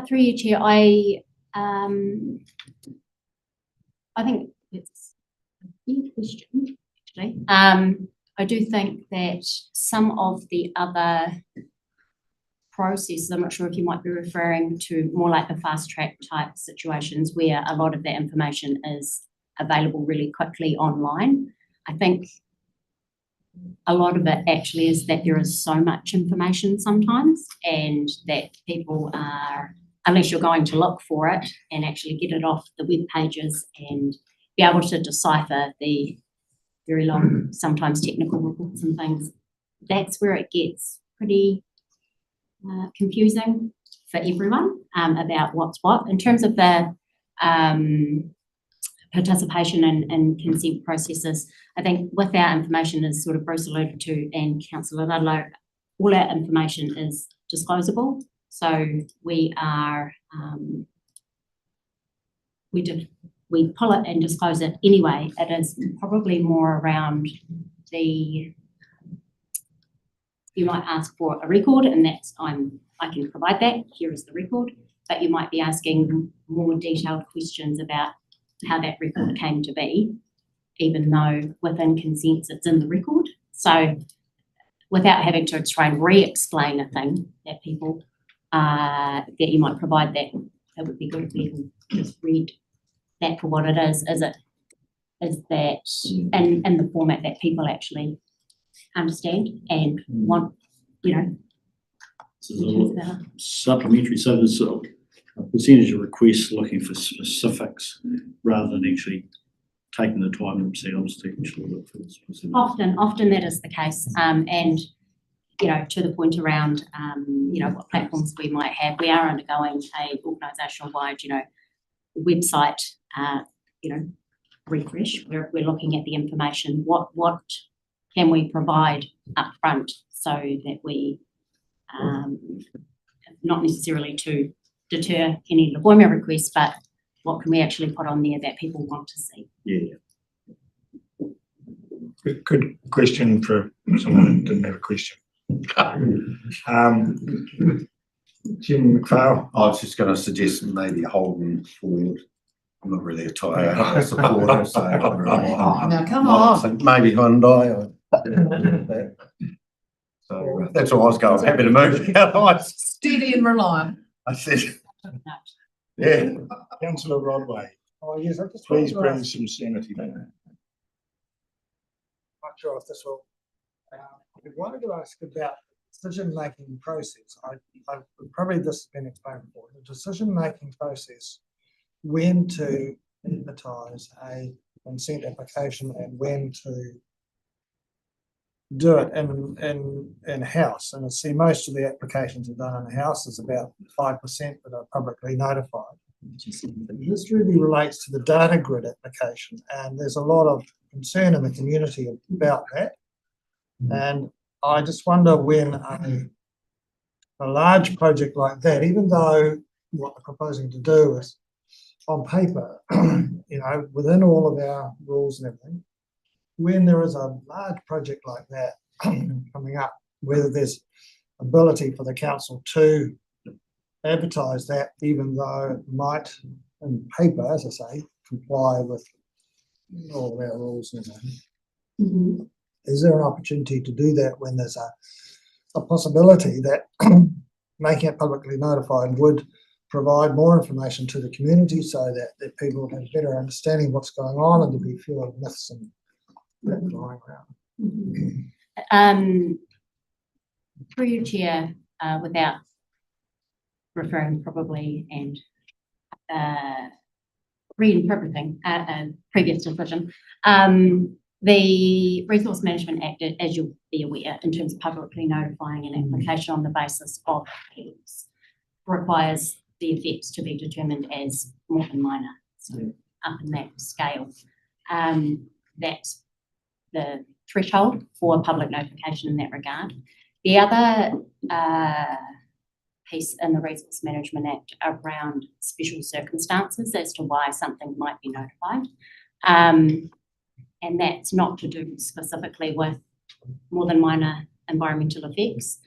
S14: Through you, Chair, I think it's a good question, actually. I do think that some of the other processes, I'm not sure if you might be referring to more like the fast track type situations where a lot of that information is available really quickly online. I think a lot of it actually is that there is so much information sometimes, and that people are, unless you're going to look for it and actually get it off the web pages and be able to decipher the very long, sometimes technical reports and things, that's where it gets pretty confusing for everyone about what's what. In terms of the participation in consent processes, I think with our information, as sort of Bruce alluded to and Councillor Ludlow, all our information is disclosable. So we are, we pull it and disclose it anyway. It is probably more around you might ask for a record, and that's I can provide that. Here is the record, but you might be asking more detailed questions about how that record came to be, even though within consents it's in the record. So without having to try and re-explain a thing that people that you might provide, that it would be good if we can just read that for what it is. Is that in the format that people actually understand and want,
S13: Supplementary, so there's a percentage of requests looking for specifics rather than actually taking the time themselves to actually look for the specifics.
S14: Often that is the case, and to the point around what platforms we might have, we are undergoing a organisational wide website refresh. We're looking at the information, what can we provide up front, so that we not necessarily to deter any employment requests, but what can we actually put on there that people want to see.
S13: Yeah.
S1: Good question for someone that didn't have a question. Jim McPhail.
S12: I was just going to suggest maybe Holden Ford. I'm not really a Toyota supporter, so
S8: now come on.
S12: So maybe Hyundai. So that's all I was going. Happy to move.
S8: Steady and reliant.
S12: I said, yeah.
S1: Councillor Rodway.
S2: Oh, yes, I just
S1: Please
S2: wanted to
S1: bring
S2: ask,
S1: some sanity back.
S2: not sure if this will, I wanted to ask about decision-making process. Probably this has been explained before. The decision-making process, when to advertise a consent application and when to do it in-house. And I see most of the applications are done in-house. There's about 5% that are publicly notified. This really relates to the data grid application, and there's a lot of concern in the community about that. And I just wonder when a large project like that, even though what they're proposing to do is on paper, within all of our rules and everything, when there is a large project like that coming up, whether there's ability for the council to advertise that, even though it might, in paper, as I say, comply with all of our rules and everything. Is there an opportunity to do that when there's a possibility that making it publicly notified would provide more information to the community so that people would have a better understanding of what's going on and to be fewer myths and that flying around?
S14: Through you, Chair, without referring probably and reinterpreting a previous decision, the Resource Management Act, as you'll be aware, in terms of publicly notifying an application on the basis of effects, requires the effects to be determined as more than minor, so up in that scale. That's the threshold for public notification in that regard. The other piece in the Resource Management Act around special circumstances as to why something might be notified. And that's not to do specifically with more than minor environmental effects.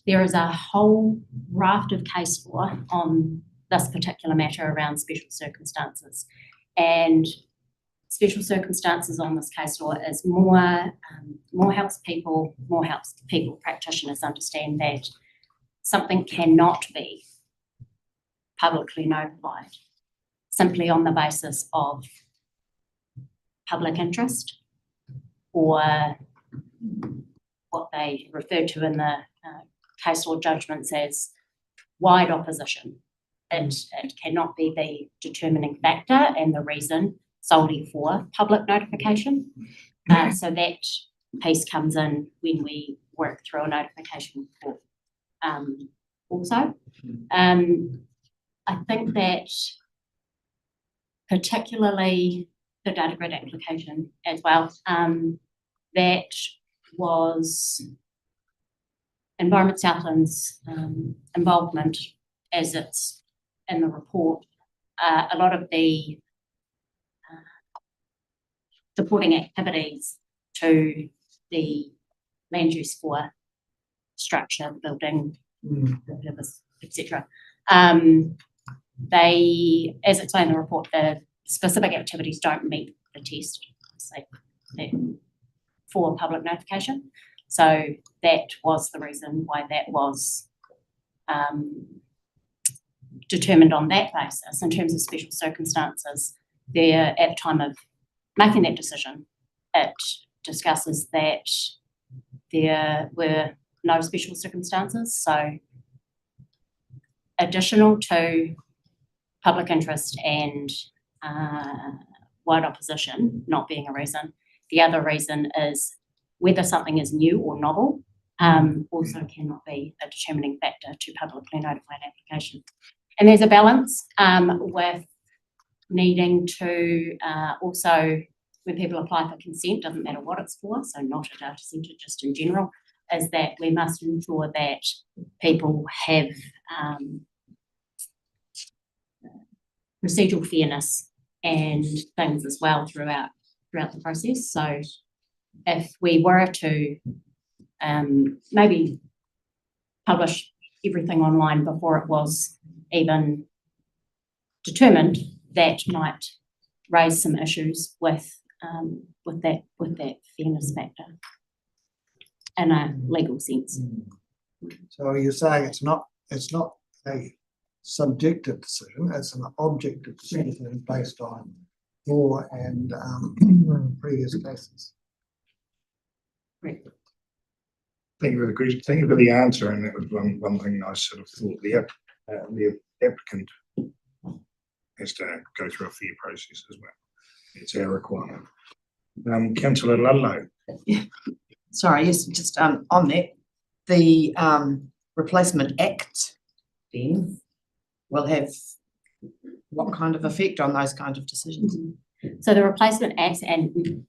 S14: There is a whole raft of case law on this particular matter around special circumstances. And special circumstances on this case law is more helps people practitioners understand that something cannot be publicly notified simply on the basis of public interest or what they refer to in the case law judgments as wide opposition. It cannot be the determining factor and the reason solely for public notification. So that piece comes in when we work through a notification report. Also, I think that particularly the data grid application as well, that was Environment Southland's involvement as it's in the report. A lot of the supporting activities to the land use for structure, building, etc. They, as it's in the report, the specific activities don't meet the test for public notification. So that was the reason why that was determined on that basis. In terms of special circumstances, there at the time of making that decision, it discusses that there were no special circumstances. So additional to public interest and wide opposition not being a reason, the other reason is whether something is new or novel also cannot be a determining factor to publicly notify an application. And there's a balance with needing to also, when people apply for consent, doesn't matter what it's for, so not a data centre, just in general, is that we must ensure that people have procedural fairness and things as well throughout the process. So if we were to maybe publish everything online before it was even determined, that might raise some issues with that fairness factor in a legal sense.
S2: So you're saying it's not a subjective decision, it's an objective decision based on law and previous cases.
S1: Thank you for the question. Thank you for the answer. And that was one thing I sort of thought the applicant has to go through a fair process as well. It's our requirement. Councillor Ludlow.
S8: Sorry, yes, just on that, the replacement act then will have what kind of effect on those kind of decisions?
S14: So the replacement act, and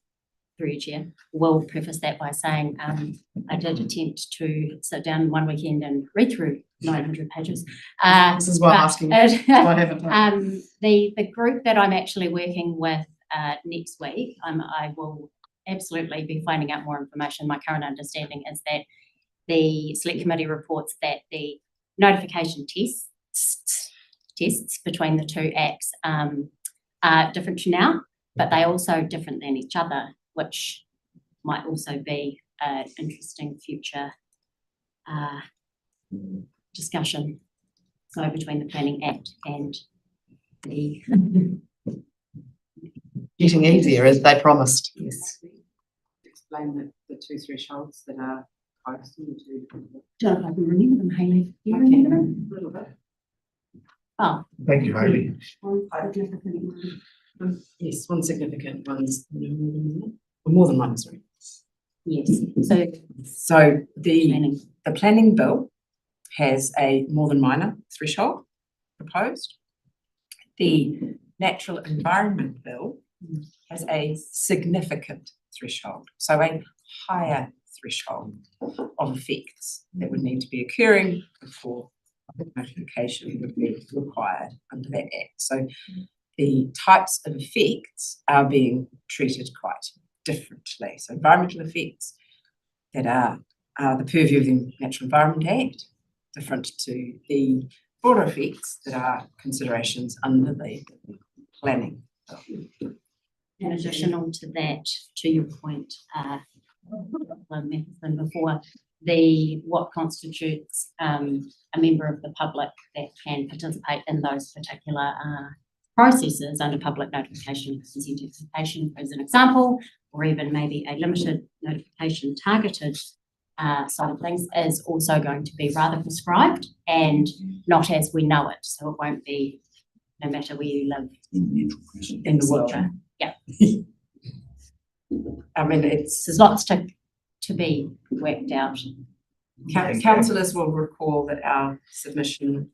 S14: through you, Chair, will preface that by saying I did attempt to sit down one weekend and read through 900 pages.
S8: This is why I'm asking. That's why I haven't.
S14: The group that I'm actually working with next week, I will absolutely be finding out more information. My current understanding is that the select committee reports that the notification tests between the two acts are different to now, but they also different than each other, which might also be an interesting future discussion. So between the Planning Act and the
S8: Getting easier as they promised.
S14: yes.
S15: Explain the two thresholds that are close to the two.
S14: Don't know if I can remember them, Hayley. Do you remember them?
S15: A little bit.
S14: Oh.
S1: Thank you, Hayley.
S15: Yes, one significant, one's more than one, sorry.
S14: Yes, so
S15: So the planning bill has a more than minor threshold proposed. The natural environment bill has a significant threshold, so a higher threshold of effects that would need to be occurring before notification would be required under that act. So the types of effects are being treated quite differently. So environmental effects that are the purview of the Natural Environment Act, different to the broader effects that are considerations under the planning.
S14: in additional to that, to your point, than before, what constitutes a member of the public that can participate in those particular processes under public notification consent application, as an example, or even maybe a limited notification targeted side of things, is also going to be rather prescribed and not as we know it. So it won't be no matter where you live
S15: in the world.
S14: Yeah.
S15: I mean,
S14: there's lots to be worked out.
S15: Councillors will recall that our submission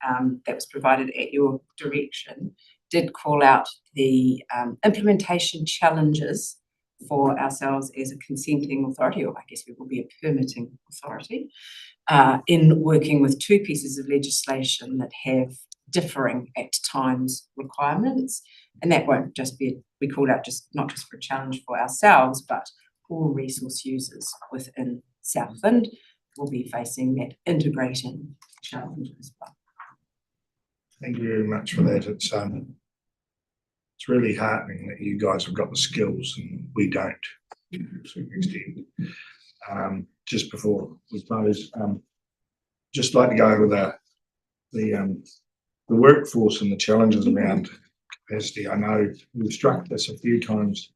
S15: that was provided at your direction did call out the implementation challenges for ourselves as a consenting authority, or I guess we will be a permitting authority, in working with two pieces of legislation that have differing at times requirements. And that won't just be, we called out not just for a challenge for ourselves, but all resource users within Southland will be facing that integrating challenge as well.
S1: Thank you very much for that. It's really heartening that you guys have got the skills and we don't, to a certain extent. Just before we close, just like to go over the workforce and the challenges around capacity. I know we've struck this a few times,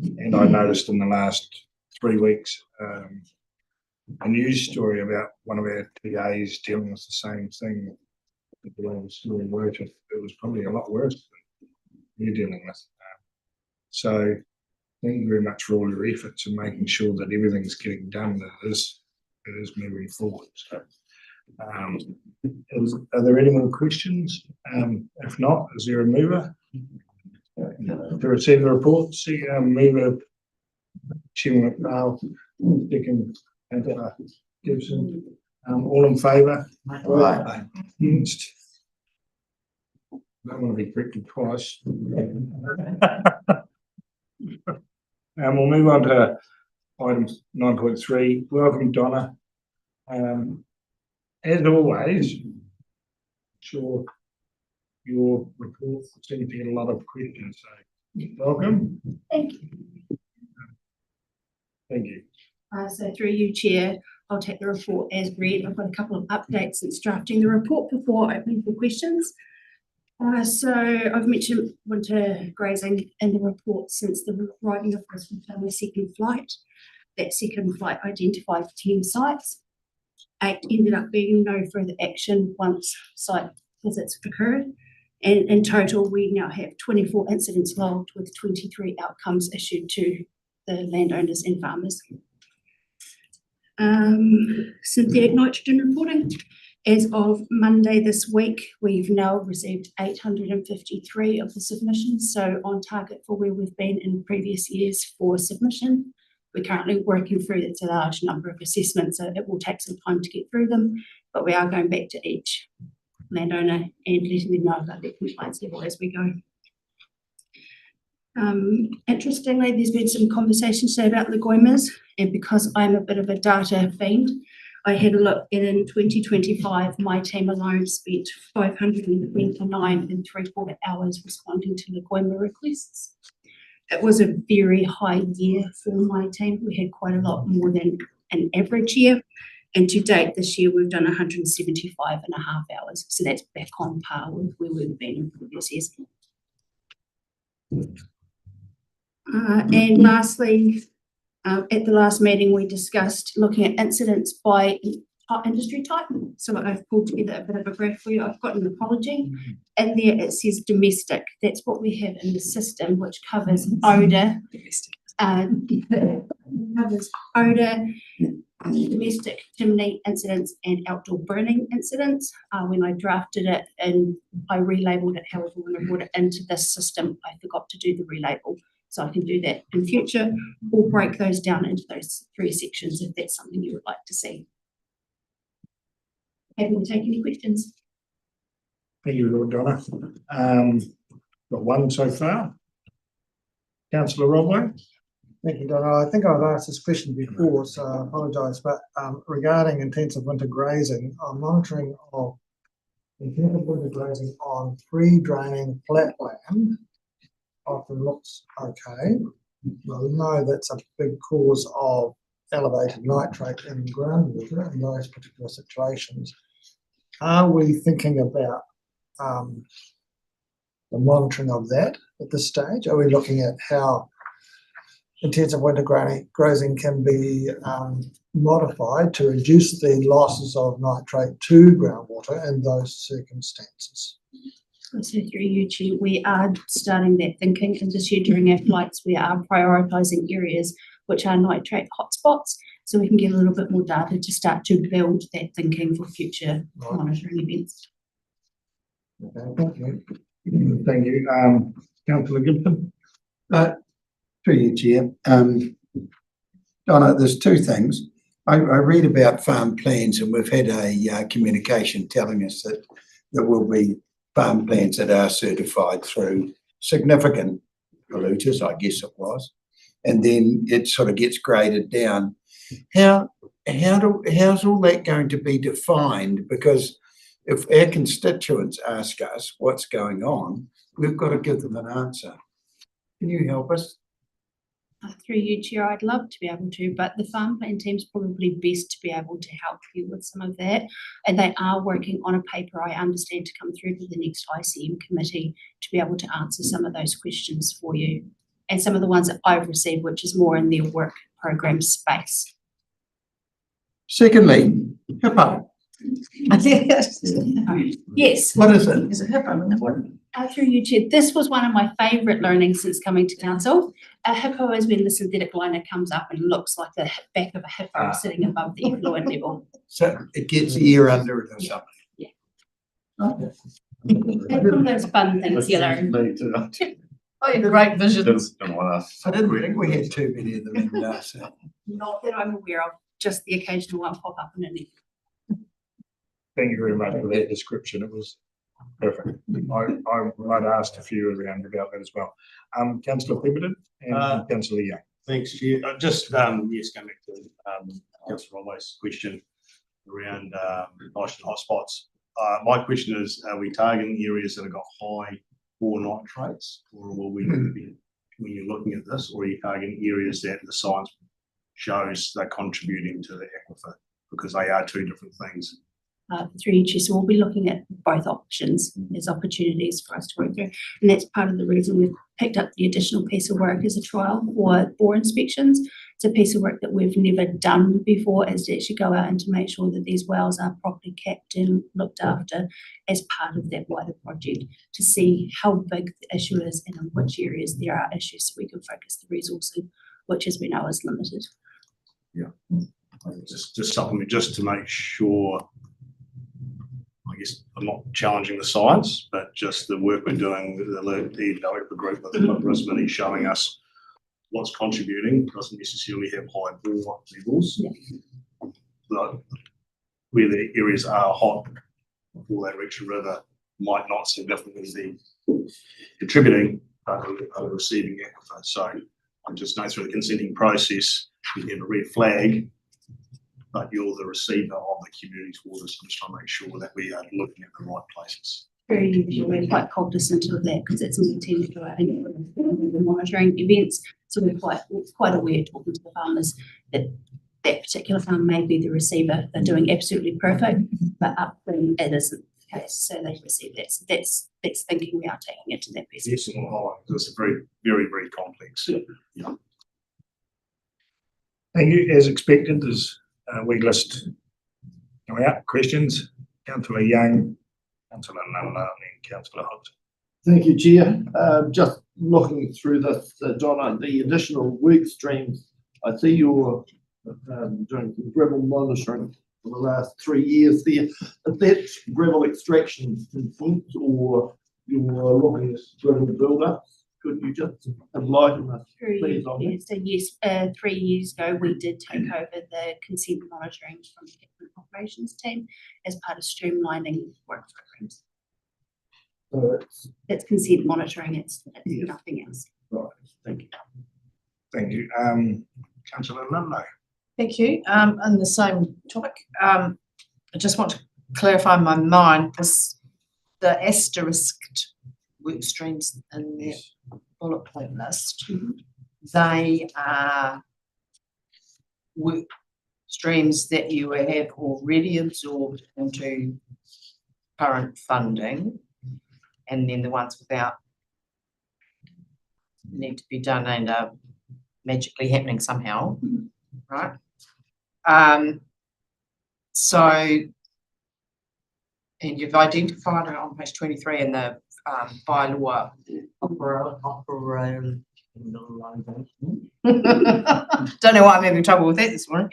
S1: and I noticed in the last 3 weeks a news story about one of our TAs dealing with the same thing. It was probably a lot worse than you're dealing with. So thank you very much for all your efforts in making sure that everything's getting done, that it is moving forward. So, are there any more questions? If not, is there a mover? To receive the report, mover Chairman McNeil, second Gibson. All in favour?
S4: Aye.
S1: Against? Don't want to be corrected twice. We'll move on to item 9.3. Welcome, Donna. As always, sure your report seems to get a lot of questions. So welcome.
S16: Thank you.
S1: Thank you.
S16: So through you, Chair, I'll take the report as read. I've got a couple of updates since drafting the report before opening for questions. So I've mentioned winter grazing in the report since the writing of this. We've done the second flight. That second flight identified 10 sites. 8 ended up being no further action once site visits occurred. And in total, we now have 24 incidents logged with 23 outcomes issued to the landowners and farmers. Synthetic nitrogen reporting. As of Monday this week, we've now received 853 of the submissions, so on target for where we've been in previous years for submission. We're currently working through, it's a large number of assessments, so it will take some time to get through them, but we are going back to each landowner and letting them know about their compliance level as we go. Interestingly, there's been some conversation today about the Goimers, and because I'm a bit of a data fiend, I had a look, and in 2025, my team alone spent 529.75 hours responding to the Goima requests. It was a very high year for my team. We had quite a lot more than an average year. And to date this year, we've done 175.5 hours. So that's back on par with where we've been in previous years. And lastly, at the last meeting, we discussed looking at incidents by industry type. So I've pulled together a bit of a graph for you. I've got an apology. And there it says domestic. That's what we have in the system, which covers odour. Covers odour, domestic chimney incidents and outdoor burning incidents. When I drafted it and I relabeled it, however, when I brought it into this system, I forgot to do the relabel. So I can do that in future, or break those down into those 3 sections if that's something you would like to see. Happy to take any questions.
S1: Thank you, Lord Donna. Got one so far. Councillor Rodway.
S2: Thank you, Donna. I think I've asked this question before, so I apologise, but regarding intensive winter grazing, I'm monitoring of intensive winter grazing on free draining flatland. Often looks okay. Well, we know that's a big cause of elevated nitrate in groundwater in those particular situations. Are we thinking about the monitoring of that at this stage? Are we looking at how intensive winter grazing can be modified to reduce the losses of nitrate to groundwater in those circumstances?
S16: So through you, Chair, we are starting that thinking, and this year during our flights, we are prioritising areas which are nitrate hotspots, so we can get a little bit more data to start to build that thinking for future monitoring events.
S1: Okay, thank you. Thank you. Councillor Gibson.
S4: Through you, Chair. Donna, there's 2 things. I read about farm plans, and we've had a communication telling us that there will be farm plans that are certified through significant polluters, I guess it was, and then it sort of gets graded down. How's all that going to be defined? Because if our constituents ask us what's going on, we've got to give them an answer. Can you help us?
S16: Through you, Chair, I'd love to be able to, but the farm plan team's probably best to be able to help you with some of that. And they are working on a paper, I understand, to come through to the next ICM committee to be able to answer some of those questions for you. And some of the ones that I've received, which is more in their work program space.
S4: Secondly, HIPPO.
S16: Yes.
S4: What is it?
S15: Is it HIPPO in the one?
S16: Through you, Chair, this was one of my favourite learnings since coming to council. A HIPPO is when the synthetic liner comes up and looks like the back of a hippo sitting above the effluent level.
S4: So it gets air under it or something?
S16: Yeah.
S4: Okay.
S16: It's one of those fun things you learn.
S8: Oh, you have great visions.
S4: I didn't think we had too many of them in
S16: Not that I'm aware of, just the occasional one pop up in it.
S1: Thank you very much for that description. It was perfect. I might ask a few around about that as well. Councillor Pemberton and Councillor Young.
S10: Thanks, Chair. Just, yes, going back to Councillor Rodway's question around nitrogen hotspots. My question is, are we targeting areas that have got high poor nitrates, or will we be, when you're looking at this, or are you targeting areas that the science shows they're contributing to the aquifer? Because they are 2 different things.
S16: Through each year, so we'll be looking at both options as opportunities for us to work through, and that's part of the reason we've picked up the additional piece of work as a trial for bore inspections. It's a piece of work that we've never done before, is to actually go out and to make sure that these wells are properly kept and looked after as part of that wider project, to see how big the issue is and in which areas there are issues, so we can focus the resources which as we know is limited.
S10: Just supplement, just to make sure, I guess, I'm not challenging the science, but just the work we're doing with the developer group of Brisbane is showing us what's contributing, doesn't necessarily have high bore levels. But where the areas are hot for that Rex River might not significantly be contributing, but are receiving aquifer. So I just know through the consenting process, you get a red flag, but you're the receiver of the community's waters. I'm just trying to make sure that we are looking at the right places.
S16: Very usual, we're quite cognizant of that because it's intended to go out and monitoring events. So we're quite aware, talking to the farmers, that that particular farm may be the receiver. They're doing absolutely perfect, but upstream it isn't the case. So they receive that. So that's thinking we are taking it to that person.
S10: Yes, it's a very, very, very complex. Yeah.
S1: Thank you. As expected, there's a wee list coming out. Questions? Councillor Young, Councillor Nunn, and Councillor Hodgson.
S11: Thank you, Chair. Just looking through this, Donna, the additional work streams, I see you're doing some gravel monitoring for the last 3 years there. Is that gravel extraction complete, or you're looking at gravel build-up? Could you just enlighten us, please, on that?
S16: So yes, 3 years ago, we did take over the consent monitoring from the Catherine operations team as part of streamlining work programs.
S11: So
S16: That's consent monitoring, it's nothing else.
S11: right, thank you.
S1: Thank you. Councillor Ludlow.
S8: Thank you. On the same topic, I just want to clarify in my mind the asterisked work streams in the bullet point list. They are work streams that you have already absorbed into current funding, and then the ones without need to be done and are magically happening somehow, right? So, and you've identified it on page 23 in the bylaw don't know why I'm having trouble with that this morning.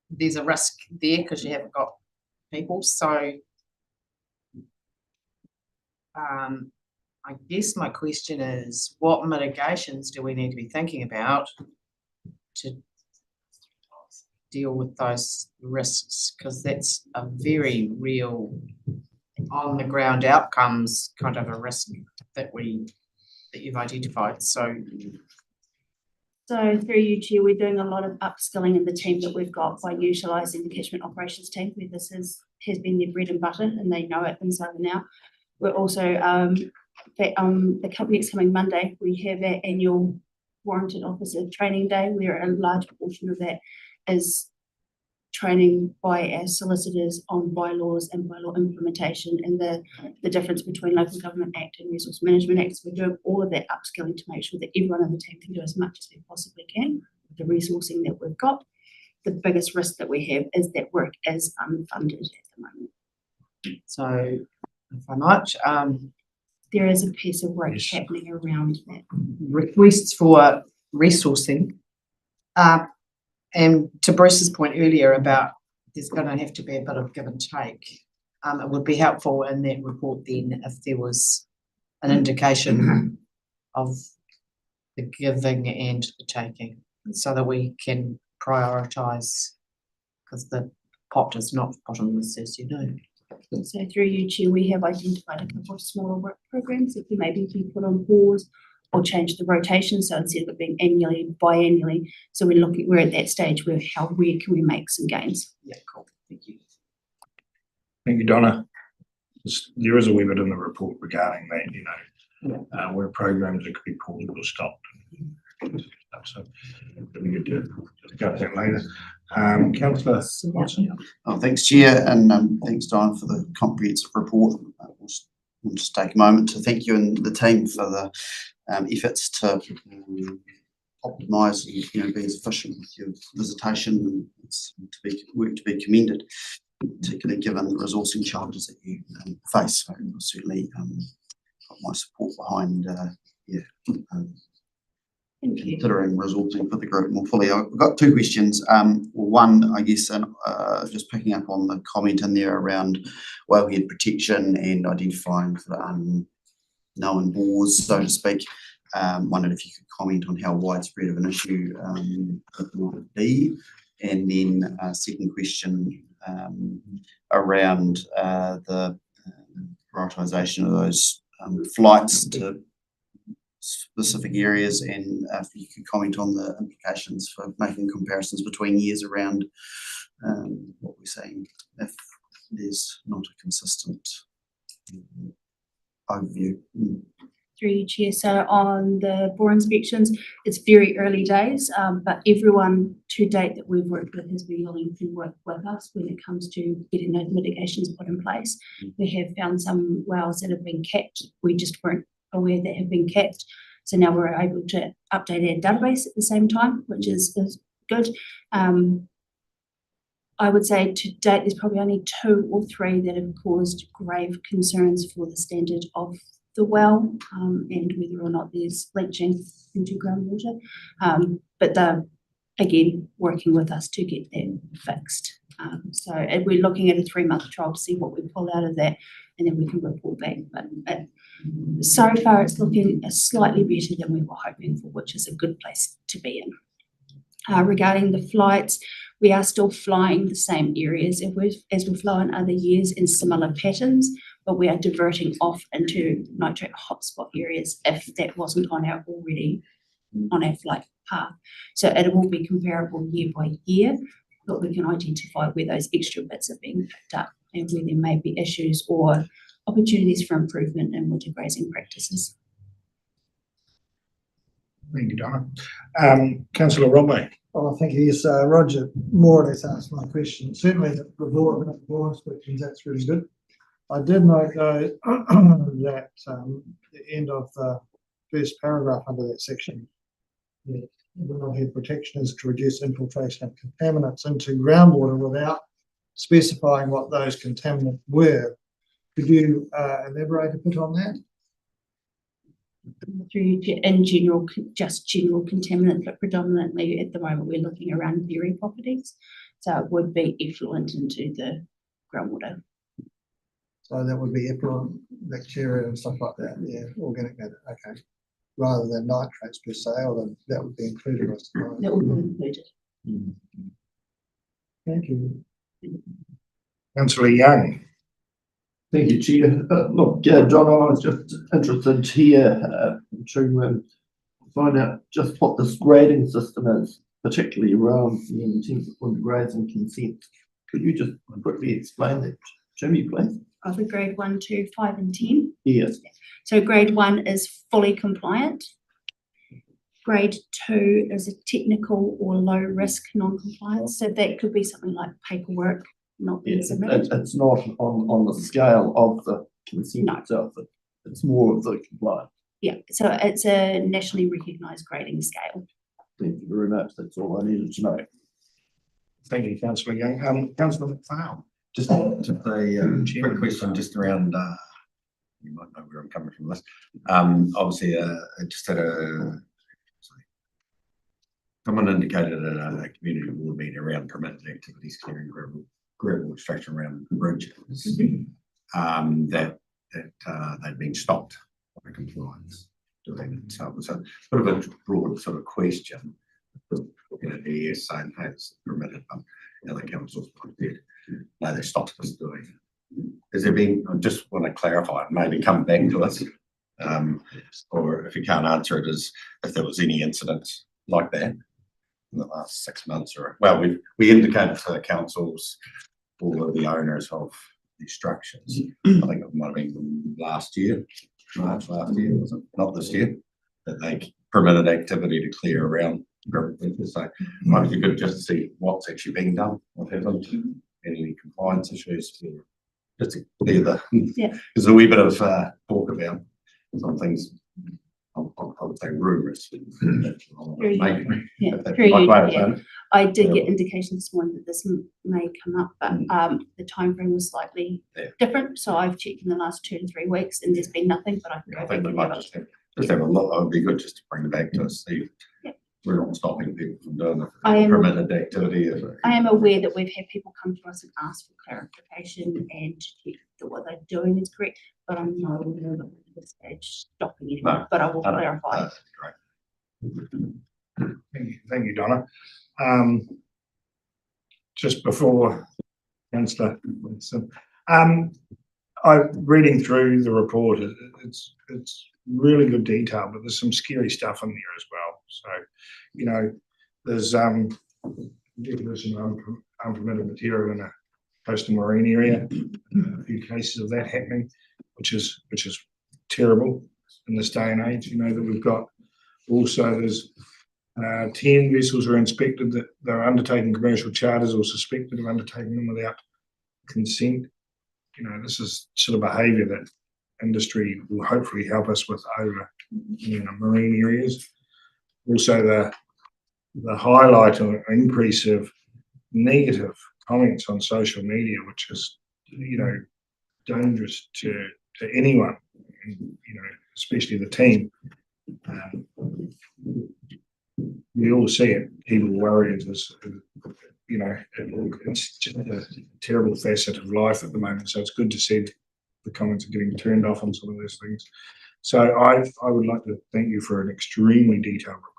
S8: There's a risk there because you haven't got people. So I guess my question is, what mitigations do we need to be thinking about to deal with those risks? Because that's a very real on the ground outcomes kind of a risk that you've identified. So
S16: through you, Chair, we're doing a lot of upskilling in the team that we've got by utilising the catchment operations team, where this has been their bread and butter and they know it inside and out. We're also the company next coming Monday, we have our annual warranted officer training day, where a large portion of that is training by our solicitors on bylaws and bylaw implementation and the difference between Local Government Act and Resource Management Act. So we're doing all of that upskilling to make sure that everyone on the team can do as much as they possibly can with the resourcing that we've got. The biggest risk that we have is that work is unfunded at the moment.
S8: So if I might,
S16: there is a piece of work happening around that.
S8: Requests for resourcing. And to Bruce's point earlier about there's going to have to be a bit of give and take, it would be helpful in that report then if there was an indication of the giving and the taking, so that we can prioritise, because the pot is not bottomless, as you know.
S16: So through you, Chair, we have identified a couple of smaller work programs that can maybe be put on pause or change the rotation. So instead of it being annually, biannually, so we're at that stage where where can we make some gains?
S8: Yeah, cool. Thank you.
S1: Thank you, Donna. There is a wee bit in the report regarding that, where programs that could be paused or stopped. So it'll be good to discuss that later. Councillor Watson.
S9: Oh, thanks, Chair, and thanks, Diane, for the comprehensive report. We'll just take a moment to thank you and the team for the efforts to optimise and be as efficient with your visitation. It's work to be commended, particularly given the resourcing challenges that you face. So certainly got my support behind considering resourcing for the group more fully. I've got two questions. One, I guess, just picking up on the comment in there around wellhead protection and identifying sort of unknown bores, so to speak. Wondered if you could comment on how widespread of an issue it would be. And then second question around the prioritisation of those flights to specific areas, and if you could comment on the implications for making comparisons between years around what we're saying if there's not a consistent overview.
S16: Through you, Chair. So on the bore inspections, it's very early days, but everyone to date that we've worked with has been willing to work with us when it comes to getting those mitigations put in place. We have found some wells that have been capped. We just weren't aware that have been capped. So now we're able to update our database at the same time, which is good. I would say to date, there's probably only 2 or 3 that have caused grave concerns for the standard of the well, and whether or not there's leaching into groundwater. But they're, again, working with us to get that fixed. So we're looking at a 3-month trial to see what we pull out of that, and then we can report back. But so far, it's looking slightly better than we were hoping for, which is a good place to be in. Regarding the flights, we are still flying the same areas as we fly in other years in similar patterns, but we are diverting off into nitrate hotspot areas if that wasn't on our flight path. So it will be comparable year by year, but we can identify where those extra bits are being picked up and where there may be issues or opportunities for improvement in winter grazing practices.
S1: Thank you, Donna. Councillor Romway.
S2: Well, I think he's, Roger more or less asked my question. Certainly the bore inspections, that's really good. I did note though that the end of the first paragraph under that section, the wellhead protection is to reduce infiltration of contaminants into groundwater without specifying what those contaminants were. Could you elaborate a bit on that?
S16: In general, just general contaminants, but predominantly at the moment we're looking around dairy properties. So it would be effluent into the groundwater.
S2: So that would be effluent, bacteria and stuff like that, yeah, organic matter, okay. Rather than nitrates per se, or that would be included, I suppose.
S16: That would be included.
S2: Thank you.
S1: Councillor Young.
S11: Thank you, Chair. Look, John, I was just interested here to find out just what this grading system is, particularly around the intensive winter grazing consent. Could you just quickly explain that to me, please?
S16: Of the grade 1, 2, 5 and 10?
S11: Yes.
S16: So grade 1 is fully compliant. Grade 2 is a technical or low risk non-compliance. So that could be something like paperwork not being submitted.
S11: It's not on the scale of the consent itself. It's more of the compliance.
S16: Yeah, so it's a nationally recognised grading scale.
S11: Thank you very much. That's all I needed to know.
S1: Thank you, Councillor Young. Councillor McPhail.
S12: Just a quick question just around, you might know where I'm coming from this. Obviously, I just had someone indicated at a community board meeting around permitted activities, clearing gravel extraction around bridges, that they'd been stopped by compliance doing it. So it was a bit of a broad sort of question. Looking at the ES saying, hey, it's permitted, but other councils did. No, they stopped us doing it. Has there been, I just want to clarify, maybe come back to us, or if you can't answer it, is if there was any incidents like that in the last 6 months, or, well, we indicated to the councils, all of the owners of these structures, I think it might have been last year, March last year, was it? Not this year, that they permitted activity to clear around. So it might be good just to see what's actually being done, what happened, any compliance issues, just to clear there's a wee bit of talk about some things. I would say rumours.
S16: I did get indication this morning that this may come up, but the time frame was slightly different. So I've checked in the last 2 to 3 weeks, and there's been nothing. But I can go back and have a look.
S12: Just have a look, it would be good just to bring it back to us, see.
S16: Yeah.
S12: We're not stopping people from doing
S16: I
S12: the
S16: am-
S12: permitted activity.
S16: I am aware that we've had people come to us and ask for clarification and to check that what they're doing is correct, but I'm not aware of at this stage stopping anyone,
S12: No,
S16: but I will
S12: no, no,
S16: clarify.
S12: Great.
S1: Thank you, Donna. Just before Councillor Wilson, I'm reading through the report. It's really good detail, but there's some scary stuff in there as well. So, you know, there's definition of unpermitted material in a coastal marine area. A few cases of that happening, which is terrible in this day and age. You know that we've got also there's 10 vessels are inspected that they're undertaking commercial charters or suspected of undertaking them without consent. You know, this is sort of behaviour that industry will hopefully help us with over marine areas. Also, the highlight or increase of negative comments on social media, which is dangerous to anyone, especially the team. We all see it. People worry it as it's just a terrible facet of life at the moment. So it's good to see the comments are getting turned off on some of those things. So I would like to thank you for an extremely detailed report.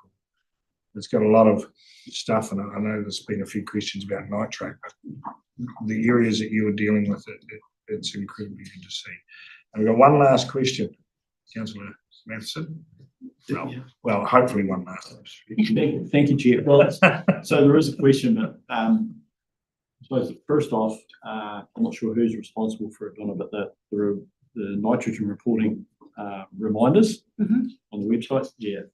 S1: It's got a lot of stuff, and I know there's been a few questions about nitrate, but the areas that you are dealing with, it's incredibly good to see. And we've got one last question, Councillor Matheson. Well, hopefully one last.
S13: Thank you, Chair. Well, so there is a question, but so first off, I'm not sure who's responsible for it, Donna, but the nitrogen reporting reminders on the website. Yeah,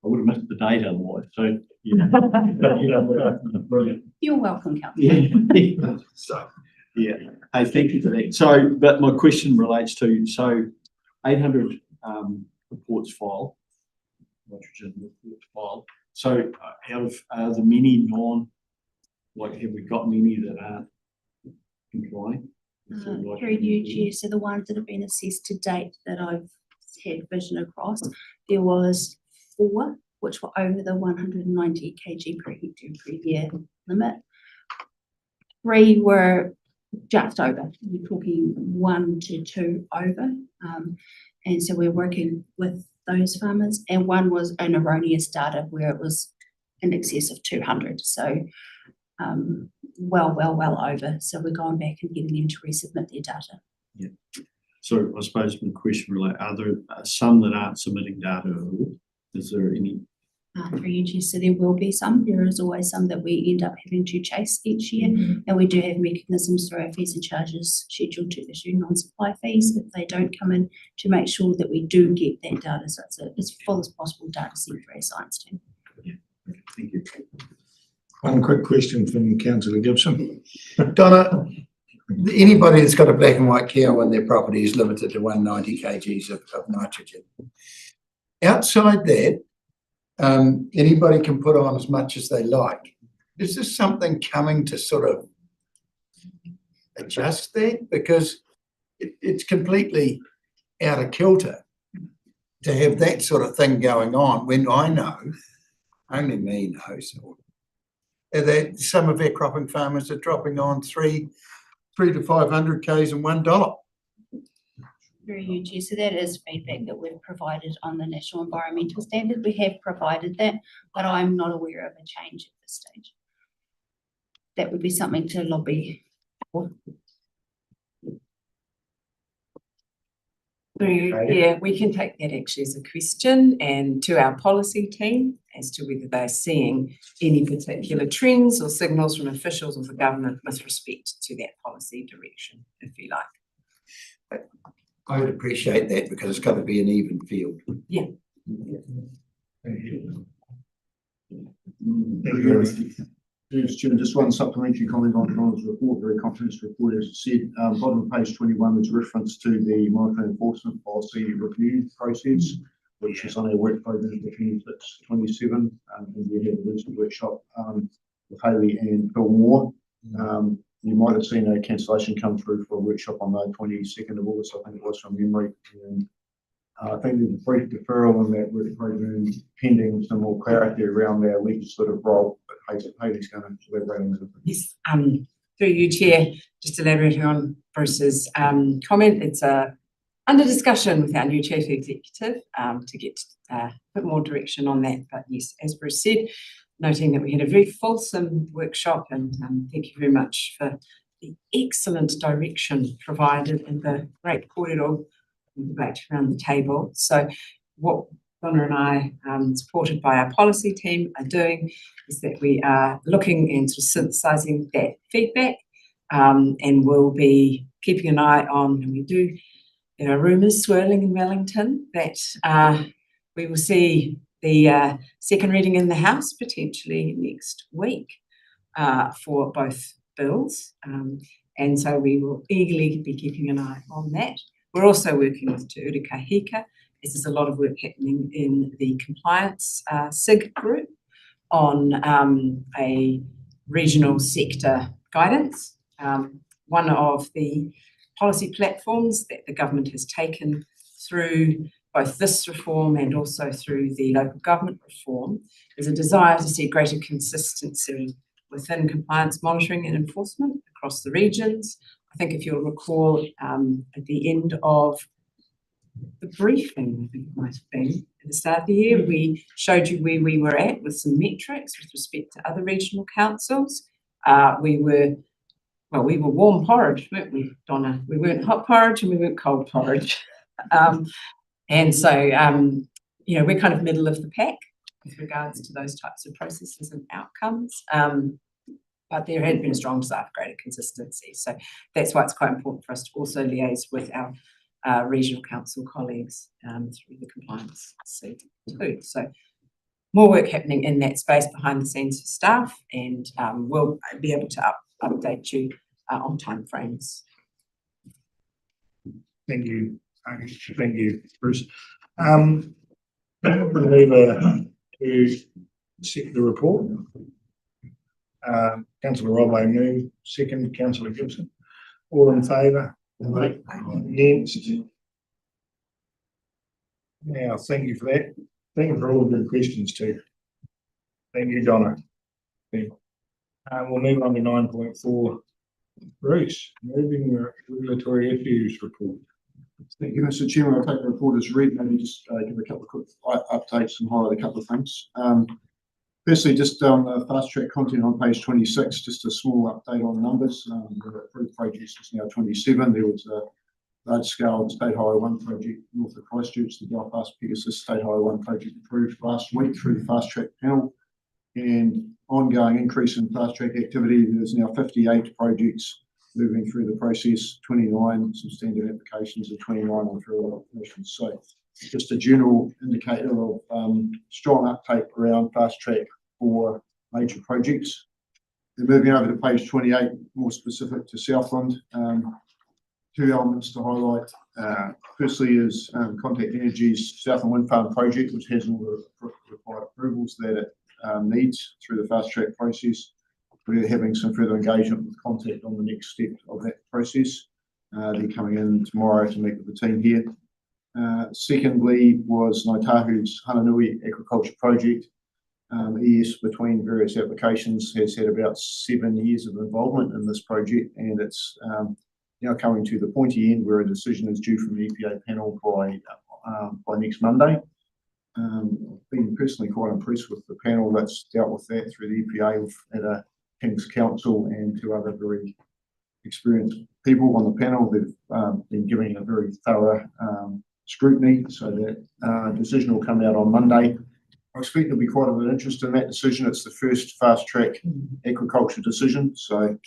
S13: I would have missed the date otherwise. So brilliant.
S16: You're welcome, Councillor.
S13: Yeah. So yeah, hey, thank you for that. So, but my question relates to 800 reports filed, nitrogen reports filed. So out of the many have we got many that aren't complying?
S16: Through you, Chair, so the ones that have been assessed to date that I've had vision across, there was 4 which were over the 190 kg per hectare per year limit. 3 were just over. We're talking 1 to 2 over. And so we're working with those farmers, and 1 was an erroneous data where it was in excess of 200. So well over. So we're going back and getting them to resubmit their data.
S13: Yeah. So I suppose my question relates, are there some that aren't submitting data at all? Is there any?
S16: For you, so there will be some. There is always some that we end up having to chase each year, and we do have mechanisms through our fees and charges scheduled to issue non-supply fees if they don't come in, to make sure that we do get that data. So it's as full as possible data set for our science team.
S13: Yeah. Okay. Thank you.
S1: One quick question from Councillor Gibson.
S4: Donna, anybody that's got a black and white cow on their property is limited to 190 kgs of nitrogen. Outside that, anybody can put on as much as they like. Is this something coming to sort of adjust that? Because it's completely out of kilter to have that sort of thing going on when I know, only me knows, that some of our cropping farmers are dropping on 3 to 500 k's and $1.
S16: Very UG. So that is feedback that we've provided on the National Environmental Standard. We have provided that, but I'm not aware of a change at this stage. That would be something to lobby for.
S15: Yeah, we can take that actually as a question and to our policy team as to whether they're seeing any particular trends or signals from officials of the government with respect to that policy direction, if you like.
S4: I would appreciate that because it's got to be an even field.
S15: Yeah.
S1: Thank you.
S3: Just one supplementary comment on Donna's report, very comprehensive report, as I said. Bottom of page 21 is reference to the monitoring enforcement policy review process, which is on our work program for 26-27. And we had a recent workshop with Haley and Phil Moore. You might have seen a cancellation come through for a workshop on the 22nd of August, I think it was, from memory. And I think there's a brief deferral on that with program pending some more clarity around their legislative role, but Hayley's going to elaborate on that.
S15: Yes, through you, Chair, just elaborating on Bruce's comment, it's under discussion with our new Chief Executive to get a bit more direction on that. But yes, as Bruce said, noting that we had a very fulsome workshop, and thank you very much for the excellent direction provided and the great kōrero debate around the table. So what Donna and I, supported by our policy team, are doing is that we are looking and sort of synthesising that feedback, and we'll be keeping an eye on, and we do, there are rumours swirling in Wellington that we will see the second reading in the House potentially next week for both bills, and so we will eagerly be keeping an eye on that. We're also working with Te Urika Hika, as there's a lot of work happening in the compliance SIG group on a regional sector guidance. One of the policy platforms that the government has taken through both this reform and also through the local government reform is a desire to see greater consistency within compliance monitoring and enforcement across the regions. I think if you'll recall, at the end of the briefing, I think it might have been at the start of the year, we showed you where we were at with some metrics with respect to other regional councils. We were warm porridge, weren't we, Donna? We weren't hot porridge and we weren't cold porridge. And so, you know, we're kind of middle of the pack with regards to those types of processes and outcomes. But there had been a strong desire for greater consistency. So that's why it's quite important for us to also liaise with our regional council colleagues through the compliance seat too. So more work happening in that space behind the scenes for staff, and we'll be able to update you on timeframes.
S1: Thank you. Thank you, Bruce. We'll move to the report. Councillor Robbo move, second, Councillor Gibson. All in favour? Against? Now, thank you for that. Thank you for all the good questions too. Thank you, Donna. We'll move on to 9.4. Bruce, moving your regulatory issues report.
S3: Thank you, Mr. Chairman. I'll take the report as read, maybe just give a couple of quick updates and highlight a couple of things. Firstly, just fast track content on page 26, just a small update on numbers. The approved projects is now 27. There was a large scale State Highway 1 project north of Christchurch, the Belfast Pegasus State Highway 1 project approved last week through the fast track panel, and ongoing increase in fast track activity. There's now 58 projects moving through the process, 29 substandard applications and 29 on through applications. So just a general indicator of strong uptake around fast track for major projects. And moving over to page 28, more specific to Southland, two elements to highlight. Firstly is Contact Energy's Southland Wind Farm project, which has all the required approvals that it needs through the fast track process. We're having some further engagement with Contact on the next step of that process. They're coming in tomorrow to meet with the team here. Secondly was Ngāi Tahu's Hananui Agriculture Project. ES between various applications has had about 7 years of involvement in this project, and it's now coming to the pointy end where a decision is due from the EPA panel by next Monday. I've been personally quite impressed with the panel that's dealt with that through the EPA at a King's Council and two other very experienced people on the panel. They've been giving a very thorough scrutiny, so that decision will come out on Monday. I expect there'll be quite a bit of interest in that decision. It's the first fast track agriculture decision, so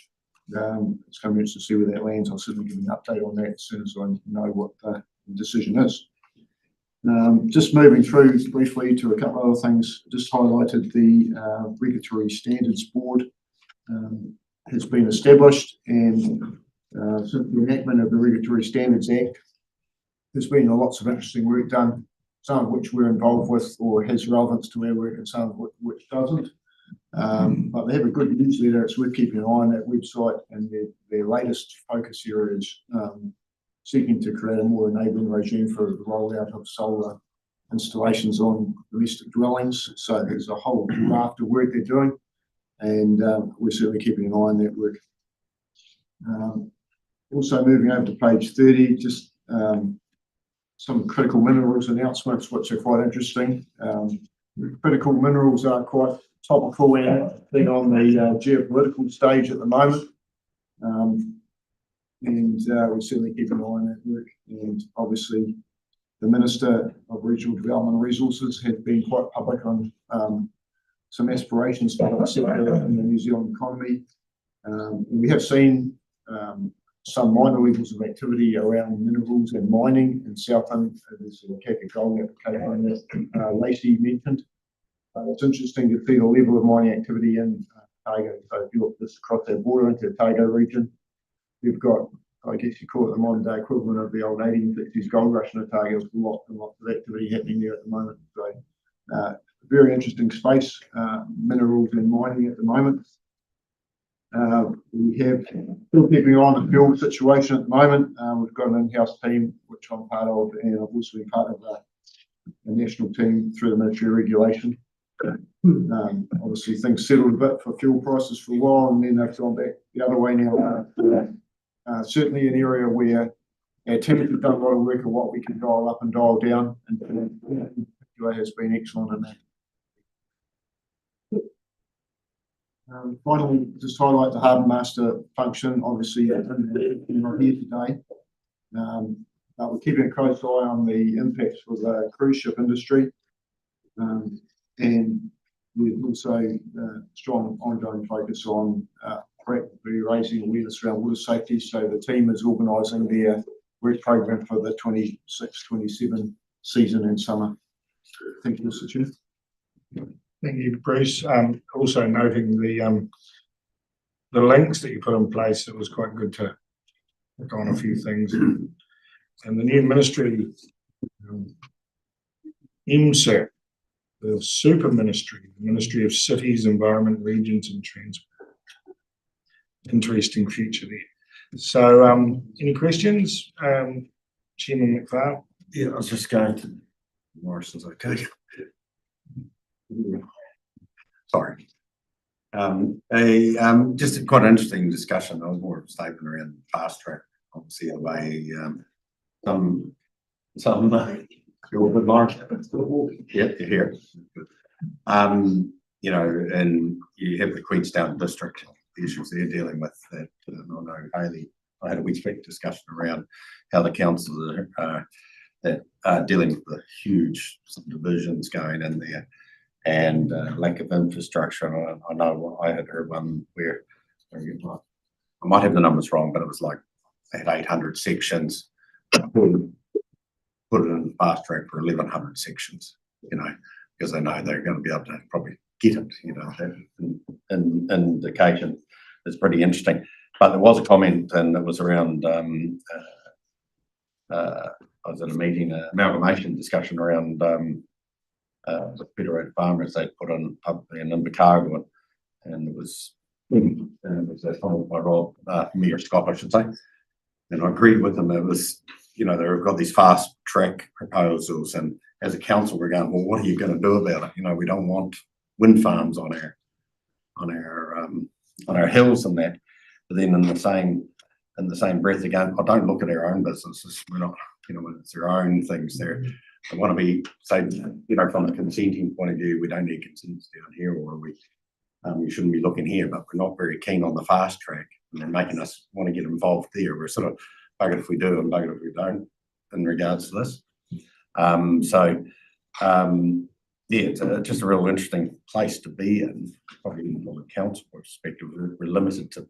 S3: it's going to be interesting to see where that lands. I'll certainly give an update on that as soon as I know what the decision is. Just moving through briefly to a couple of other things, just highlighted the Regulatory Standards Board has been established, and since the enactment of the Regulatory Standards Act, there's been lots of interesting work done, some of which we're involved with or has relevance to our work and some of which doesn't. But they have a good newsletter. It's worth keeping an eye on that website, and their latest focus area is seeking to create a more enabling regime for the rollout of solar installations on domestic dwellings. So there's a whole raft of work they're doing, and we're certainly keeping an eye on that work. Also moving over to page 30, just some critical minerals announcements, which are quite interesting. Critical minerals are quite topical and being on the geopolitical stage at the moment. We're certainly keeping an eye on that work. And obviously, the Minister of Regional Development and Resources has been quite public on some aspirations for the sector in the New Zealand economy. We have seen some minor levels of activity around minerals and mining in Southland. There's a Kaka Gold application that Lacey mentioned. It's interesting to see the level of mining activity in Otago. So if you look just across our border into the Otago region, you've got, I guess you call it the modern day equivalent of the old 1860s gold rush in Otago. There's lots and lots of activity happening there at the moment. So very interesting space, minerals and mining at the moment. We have still keeping on the fuel situation at the moment. We've got an in-house team, which I'm part of, and I've also been part of a national team through the Ministry of Regulation. Obviously, things settled a bit for fuel prices for a while, and then they've gone back the other way now. Certainly an area where our team have done a lot of work on what we can dial up and dial down, and particular has been excellent in that. Finally, just highlight the Harbour Master function. Obviously, you're not here today. But we're keeping a close eye on the impacts for the cruise ship industry. And we've also strong ongoing focus on practically raising awareness around water safety. So the team is organising their work program for the 26-27 season and summer. Thank you, Mr. Chair.
S1: Thank you, Bruce. Also noting the links that you put in place, it was quite good to look on a few things. And the new ministry, MSIR, the super ministry, the Ministry of Cities, Environment, Regions and Transport. Interesting future there. So any questions? Chairman McFarlane?
S12: Yeah, I was just going to Morrison's okay. Sorry. Just a quite interesting discussion. I was more of a statement around fast track. Obviously, the way some you're good, Mark. Yeah, you're here. You know, and you have the Queenstown district, the issues they're dealing with. That I know Hayley, I had a week discussion around how the councils that are dealing with the huge subdivisions going in there, and lack of infrastructure. And I know I had heard one where I might have the numbers wrong, but it was like they had 800 sections. Put it in fast track for 1,100 sections, you know, because they know they're going to be able to probably get it, you know. That indication is pretty interesting. But there was a comment, and it was around. I was at a meeting, an amalgamation discussion around with Federated Farmers. They put on publicly in Invercargill, and it was a comment by Rob, Mayor Scott, I should say. And I agreed with them. It was, you know, they've got these fast track proposals, and as a council, we're going, well, what are you going to do about it? You know, we don't want wind farms on our hills and that. But then in the same breath again, I don't look at our own businesses. We're not, you know, it's their own things there. I want to be, say, you know, from a consenting point of view, we don't need consents down here, or we shouldn't be looking here, but we're not very keen on the fast track, and they're making us want to get involved there. We're sort of buggered if we do and buggered if we don't in regards to this. Yeah, it's just a real interesting place to be in. Probably from a council perspective, we're limited to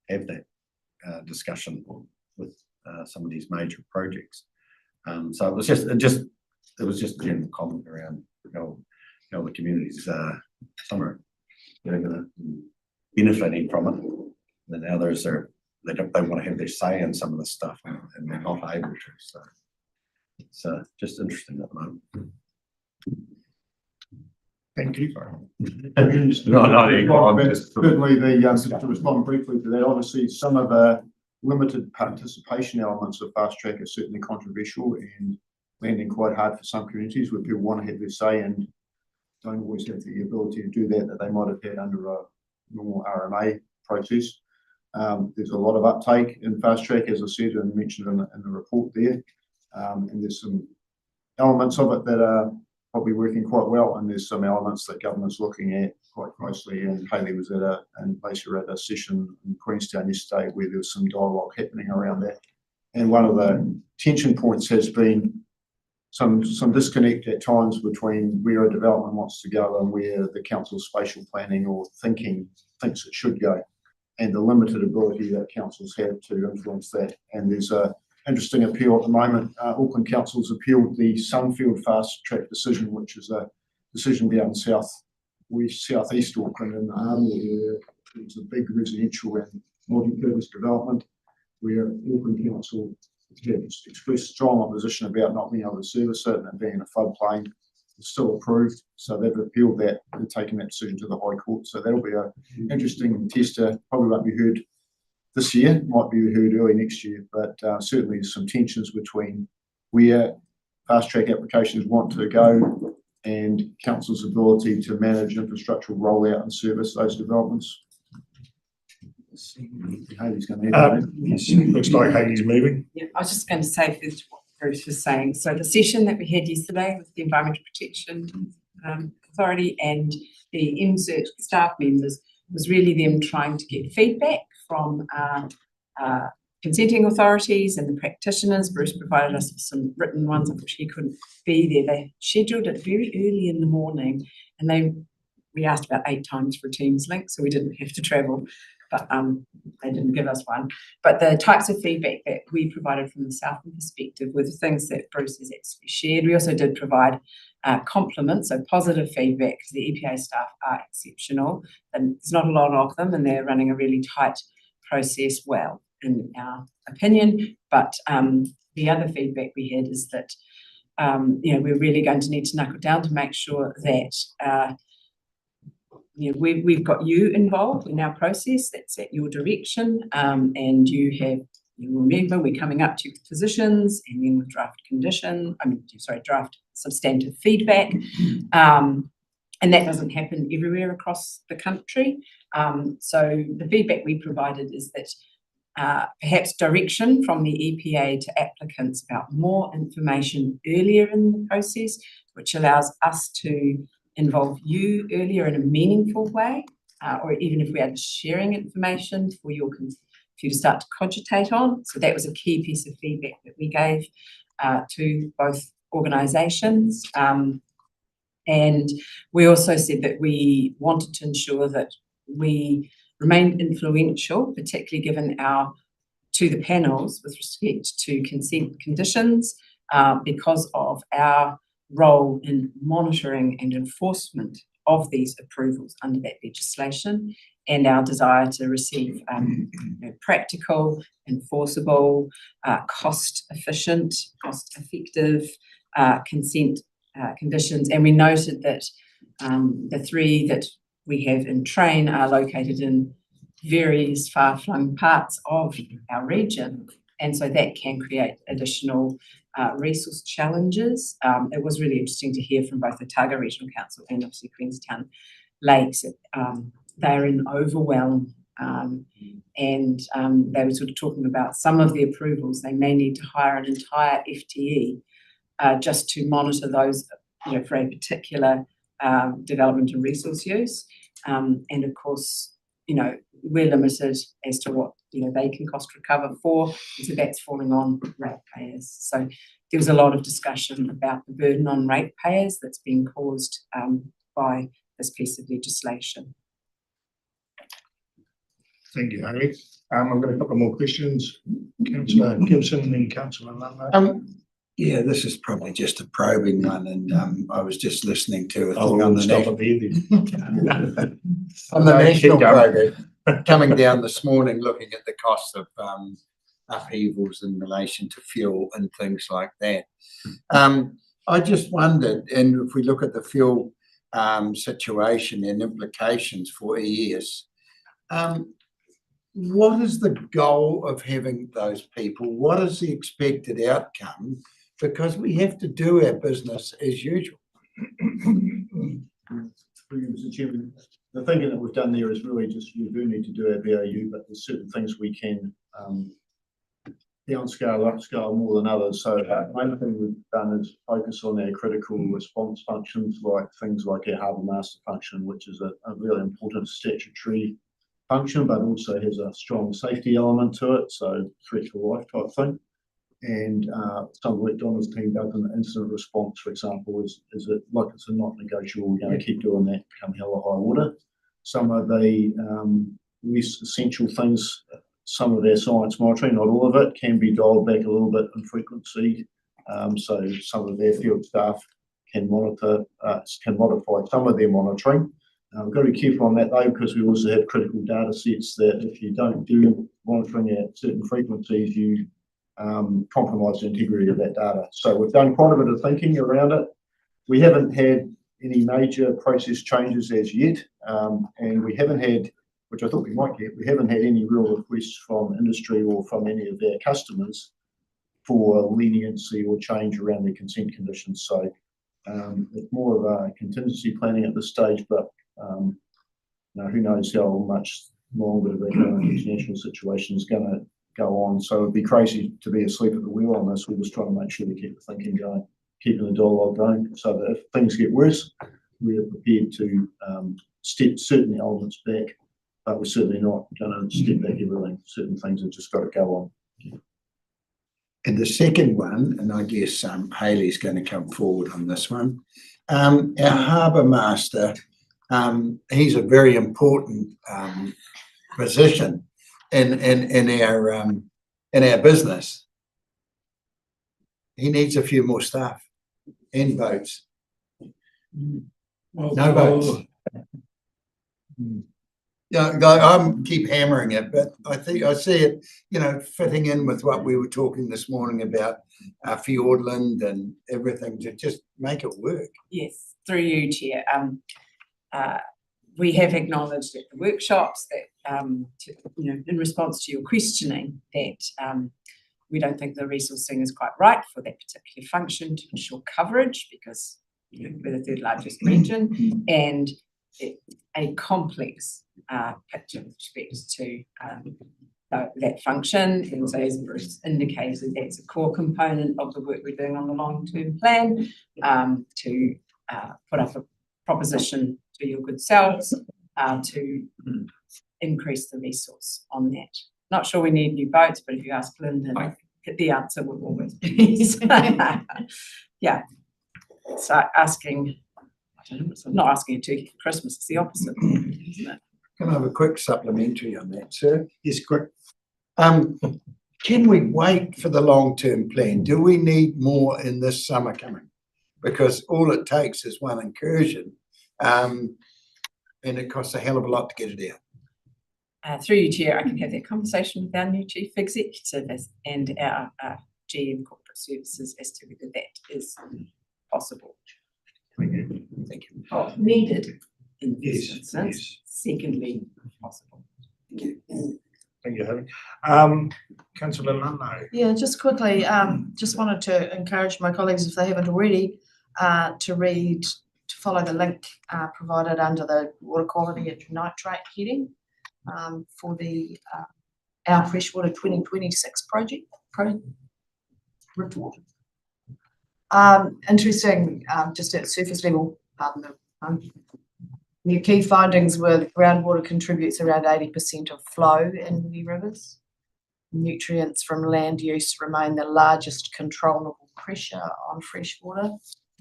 S12: have that discussion with some of these major projects. So it was just a general comment around how the communities some are benefiting from it, and others they want to have their say in some of this stuff, and they're not able to. So it's just interesting at the moment.
S1: Thank you.
S3: Certainly, just to respond briefly to that, obviously some of the limited participation elements of fast track are certainly controversial and landing quite hard for some communities where people want to have their say and don't always have the ability to do that they might have had under a normal RMA process. There's a lot of uptake in fast track, as I said and mentioned in the report there. And there's some elements of it that are probably working quite well, and there's some elements that government's looking at quite closely. And Hayley was and Lacey were at a session in Queenstown yesterday where there was some dialogue happening around that. And one of the tension points has been some disconnect at times between where a development wants to go and where the council's spatial planning or thinking thinks it should go, and the limited ability that councils have to influence that. And there's a interesting appeal at the moment. Auckland Council's appealed the Sunfield fast track decision, which is a decision down southeast Auckland in the Arnold area. It's a big residential and multi-purpose development where Auckland Council has expressed strong opposition about not being able to service it and being in a floodplain. It's still approved, so they've appealed that and taken that decision to the High Court. So that'll be an interesting tester. Probably won't be heard this year, might be heard early next year, but certainly there's some tensions between where fast track applications want to go and council's ability to manage infrastructural rollout and service those developments. Hayley's going to
S1: looks like Hayley's moving.
S15: Yeah, I was just going to say for what Bruce was saying. So the session that we had yesterday with the Environmental Protection Authority and the MCERT staff members was really them trying to get feedback from consenting authorities and the practitioners. Bruce provided us with some written ones. Unfortunately, he couldn't be there. They scheduled it very early in the morning, and we asked about 8 times for a Teams link, so we didn't have to travel. But they didn't give us one. But the types of feedback that we provided from the Southern perspective were the things that Bruce has actually shared. We also did provide compliments, so positive feedback, because the EPA staff are exceptional, and there's not a lot of them, and they're running a really tight process well, in our opinion. But the other feedback we had is that we're really going to need to knuckle down to make sure that we've got you involved in our process. That's at your direction, and you remember we're coming up to positions and then with draft substantive feedback, and that doesn't happen everywhere across the country. So the feedback we provided is that perhaps direction from the EPA to applicants about more information earlier in the process, which allows us to involve you earlier in a meaningful way, or even if we are sharing information for you to start to cogitate on. So that was a key piece of feedback that we gave to both organisations. And we also said that we wanted to ensure that we remained influential, particularly given to the panels with respect to consent conditions, because of our role in monitoring and enforcement of these approvals under that legislation, and our desire to receive practical, enforceable, cost-efficient, cost-effective consent conditions. And we noted that the 3 that we have in train are located in various far-flung parts of our region, and so that can create additional resource challenges. It was really interesting to hear from both the Otago Regional Council and obviously Queenstown Lakes. They're in overwhelm, and they were sort of talking about some of the approvals. They may need to hire an entire FTE just to monitor those, for a particular development and resource use. And of course, we're limited as to what they can cost recover for, so that's falling on ratepayers. So there was a lot of discussion about the burden on ratepayers that's being caused by this piece of legislation.
S1: Thank you, Hayley. I've got a couple more questions. Councillor Gibson and then Councillor Ludlow.
S4: Yeah, this is probably just a probing one, and I was just listening to it
S1: on the
S4: national program coming down this morning, looking at the cost of upheavals in relation to fuel and things like that. I just wondered, and if we look at the fuel situation and implications for ES, what is the goal of having those people? What is the expected outcome? Because we have to do our business as usual.
S3: Through you, Mr. Chairman, the thinking that we've done there is really just, we do need to do our BAU, but there's certain things we can downscale, upscale more than others. So one thing we've done is focus on our critical response functions, like things like our harbour master function, which is a really important statutory function, but also has a strong safety element to it, so threat to life type thing. And some of what Donna's team does in the incident response, for example, is it like it's a not negotiable, we're going to keep doing that, come hell or high water. Some of the less essential things, some of our science monitoring, not all of it, can be dialed back a little bit in frequency. So some of their field staff can monitor, can modify some of their monitoring. We've got to be careful on that though, because we also have critical data sets that if you don't do monitoring at certain frequencies, you compromise the integrity of that data. So we've done quite a bit of thinking around it. We haven't had any major process changes as yet, and we haven't had, which I thought we might get, we haven't had any real requests from industry or from any of our customers for leniency or change around their consent conditions. So it's more of a contingency planning at this stage, but who knows how much longer the current international situation is going to go on. So it'd be crazy to be asleep at the wheel on this. We're just trying to make sure we keep the thinking going, keeping the dialogue going, so that if things get worse, we are prepared to step certain elements back, but we're certainly not going to step back everything. Certain things have just got to go on.
S4: And the second one, and I guess Hayley's going to come forward on this one, our harbour master, he's a very important position in our business. He needs a few more staff and boats. No boats. Yeah, I keep hammering it, but I think I see it, fitting in with what we were talking this morning about Fiordland and everything to just make it work.
S15: Yes, through you, Chair. We have acknowledged at the workshops that, in response to your questioning, that we don't think the resourcing is quite right for that particular function to ensure coverage, because we're the third largest region, and a complex picture with respect to that function. And so, as Bruce indicated, that's a core component of the work we're doing on the long-term plan, to put up a proposition to your good selves to increase the resource on that. Not sure we need new boats, but if you ask Lyndon, the answer will always be yeah. So asking, I don't know, it's not asking a turkey for Christmas, it's the opposite, isn't it?
S4: Can I have a quick supplementary on that, sir? Yes, quick. Can we wait for the long-term plan? Do we need more in this summer coming? Because all it takes is one incursion, and it costs a hell of a lot to get it out.
S15: Through you, Chair, I can have that conversation with our new Chief Executive and our GM Corporate Services as to whether that is possible.
S4: Thank you.
S15: Needed in this instance. Yes. Secondly, possible.
S1: Thank you, Helen. Councillor Lunno.
S5: Yeah, just quickly, just wanted to encourage my colleagues, if they haven't already, to follow the link provided under the water quality and nitrate heading for the our Freshwater 2026 project report. Interesting, just at surface level, the key findings were groundwater contributes around 80% of flow in many rivers. Nutrients from land use remain the largest controllable pressure on freshwater.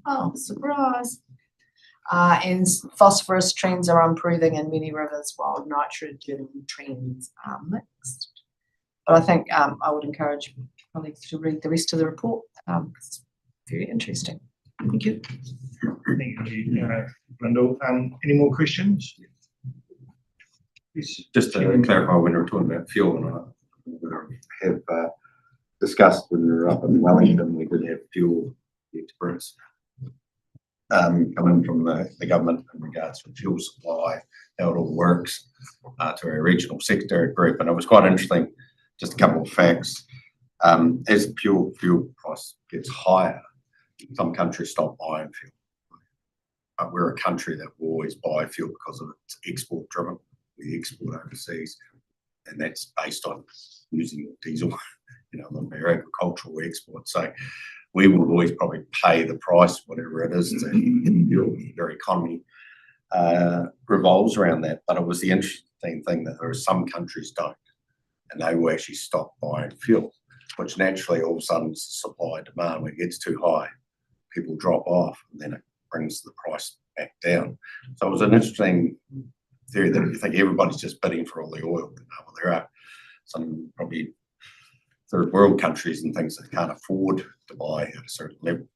S5: Oh, surprise. And phosphorus trends are improving in many rivers while nitrogen trends are mixed. But I think I would encourage colleagues to read the rest of the report. It's very interesting. Thank you.
S1: Thank you, Lyndall. Any more questions? Yes.
S12: Just to clarify, when we're talking about fuel, and I have discussed when we were up in Wellington, we did have fuel express. come in from the government in regards to fuel supply, how it all works, to our regional sector group. And it was quite interesting, just a couple of facts. As the fuel price gets higher, some countries stop buying fuel. But we're a country that will always buy fuel because of it's export driven. We export overseas, and that's based on using diesel, our agricultural export. So we will always probably pay the price, whatever it is, to get fuel. Their economy revolves around that. But it was the interesting thing that there are some countries don't, and they will actually stop buying fuel, which naturally all of a sudden supply and demand, when it gets too high, people drop off, and then it brings the price back down. So it was an interesting theory that you think everybody's just bidding for all the oil. Well, there are some probably third world countries and things that can't afford to buy at a certain level.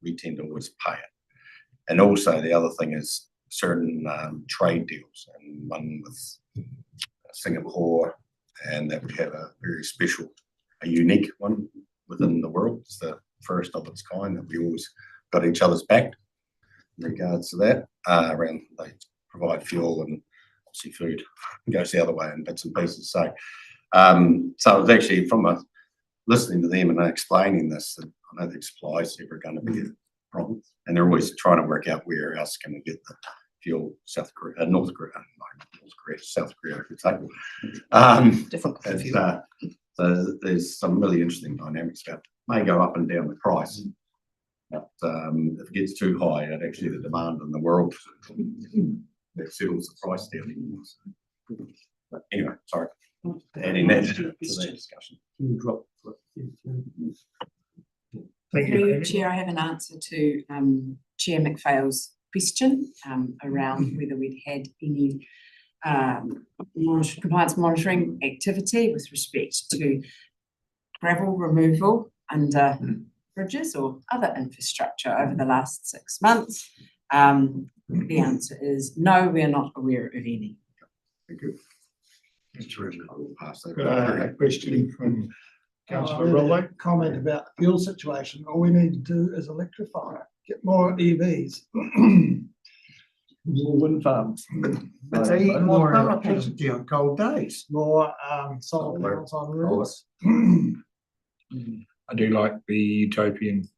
S12: We tend to always pay it. And also the other thing is certain trade deals, and one with Singapore, and that we have a very special, a unique one within the world. It's the first of its kind that we always got each other's back in regards to that. Around they provide fuel and obviously food goes the other way in bits and pieces. So so it was actually from listening to them and explaining this, that I know the supply is never going to be a problem, and they're always trying to work out where else can we get the fuel. South Korea, North Korea, South Korea, I could say. Different. So there's some really interesting dynamics about it. May go up and down the price, but if it gets too high, it actually the demand in the world that settles the price down. But anyway, sorry. Adding that to the discussion.
S1: Thank
S15: Through
S1: you.
S15: you, Chair, I have an answer to Chair McPhail's question around whether we'd had any compliance monitoring activity with respect to gravel removal under bridges or other infrastructure over the last 6 months. The answer is no, we are not aware of any.
S12: Thank you. I will pass that.
S1: A question from Councillor
S2: Really
S1: Riley.
S2: a comment about the fuel situation. All we need to do is electrify it, get more EVs.
S11: More wind farms.
S4: But they eat more electricity on cold days.
S2: More solar panels on roofs.
S1: I do like the utopian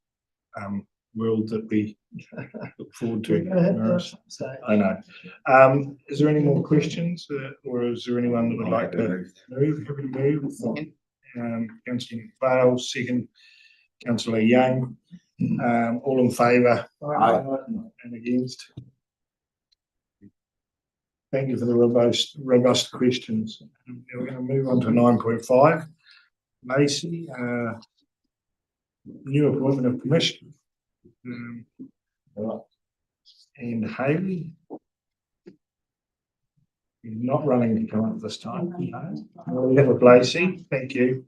S1: world that we look forward to.
S2: We're gonna have
S1: Maris.
S2: to say.
S1: I know. Is there any more questions, or is there anyone that would like to move? Have we moved? Councillor McPhail, second. Councillor Young. All in favour? And against? Thank you for the robust questions. We're going to move on to 9.5. Macy, new appointment of commissioner. And Hayley. You're not running to come up this time. No. We have a Lacey. Thank you.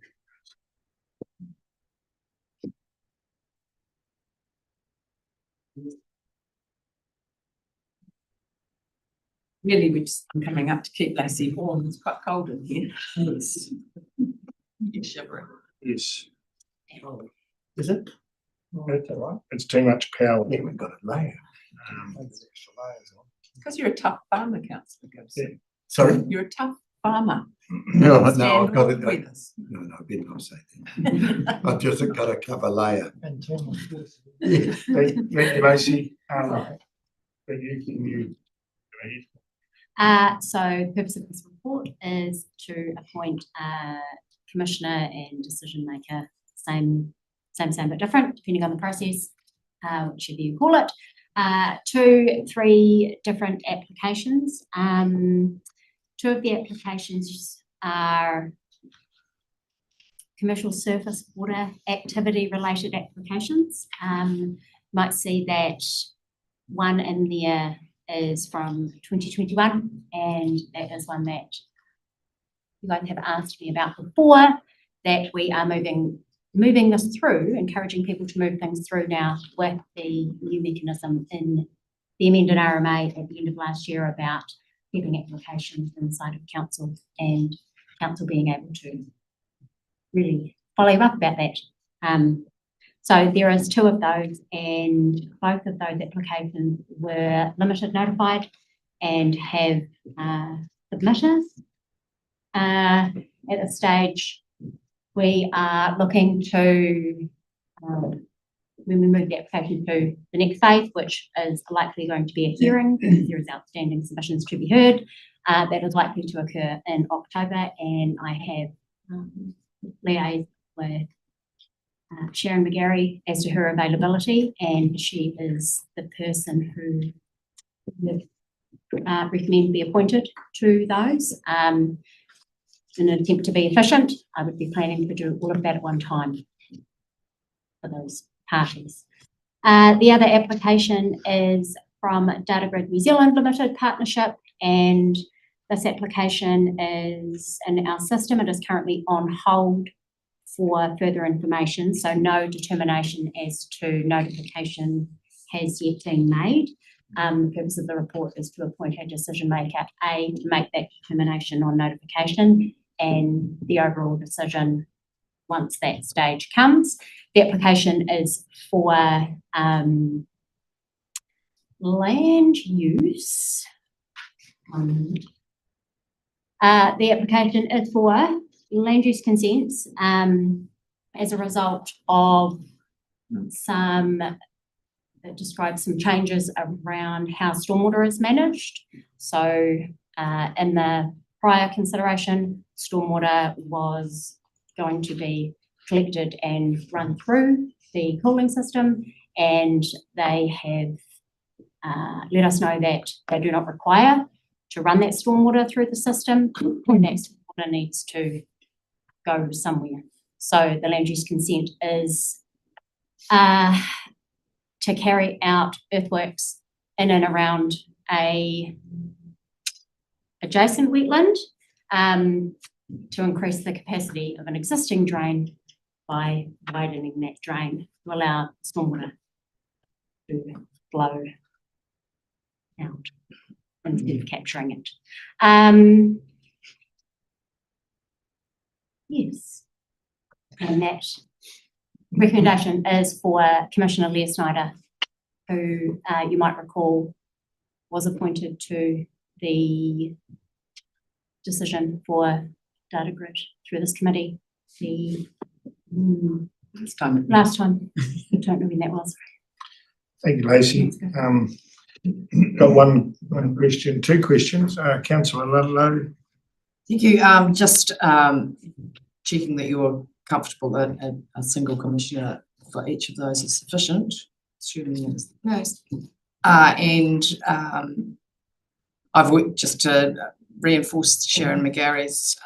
S15: Really, I'm coming up to keep Lacey warm. It's quite cold in here. Yes. You're shivering.
S1: Yes.
S11: Is it?
S1: That's all right. It's too much power.
S11: Yeah, we've got it later.
S15: Because you're a tough farmer, Councillor Gibson.
S11: Sorry?
S15: You're a tough farmer.
S11: No,
S15: Stand
S11: no, I've got it.
S15: with us.
S11: No, I better not say that. I've just got a cover layer.
S1: Thank you, Lacey. Thank you. Can you go ahead?
S14: So the purpose of this report is to appoint a commissioner and decision maker, same but different, depending on the process, whichever you call it. 3 different applications. 2 of the applications are commercial surface water activity related applications. Might see that one in there is from 2021, and that is one that you guys have asked me about before, that we are moving this through, encouraging people to move things through now with the new mechanism in the amended RMA at the end of last year about keeping applications inside of council and council being able to really follow up about that. So there is 2 of those, and both of those applications were limited notified and have submitted. At this stage, we are looking to, when we move the application to the next phase, which is likely going to be a hearing, because there is outstanding submissions to be heard. That is likely to occur in October, and I have liaised with Sharon McGarry as to her availability, and she is the person who would recommend be appointed to those. In an attempt to be efficient, I would be planning to do all of that at one time for those parties. The other application is from Data Grid New Zealand Limited Partnership, and this application is in our system. It is currently on hold for further information, so no determination as to notification has yet been made. The purpose of the report is to appoint a decision maker, to make that determination on notification, and the overall decision once that stage comes. The application is for land use. The application is for land use consents as a result of it describes some changes around how stormwater is managed. So in the prior consideration, stormwater was going to be collected and run through the cooling system, and they have let us know that they do not require to run that stormwater through the system, and that stormwater needs to go somewhere. So the land use consent is to carry out earthworks in and around a adjacent wetland to increase the capacity of an existing drain by widening that drain to allow stormwater to flow out instead of capturing it. Yes, and that recommendation is for Commissioner Leah Snyder, who you might recall was appointed to the decision for Data Grid through this committee last time. I don't know when that was.
S1: Thank you, Lacey. Got one question, 2 questions. Councillor Ludlow.
S8: Thank you. Just checking that you're comfortable that a single commissioner for each of those is sufficient, assuming that is the case. And I've worked just to reinforce Sharon McGarry's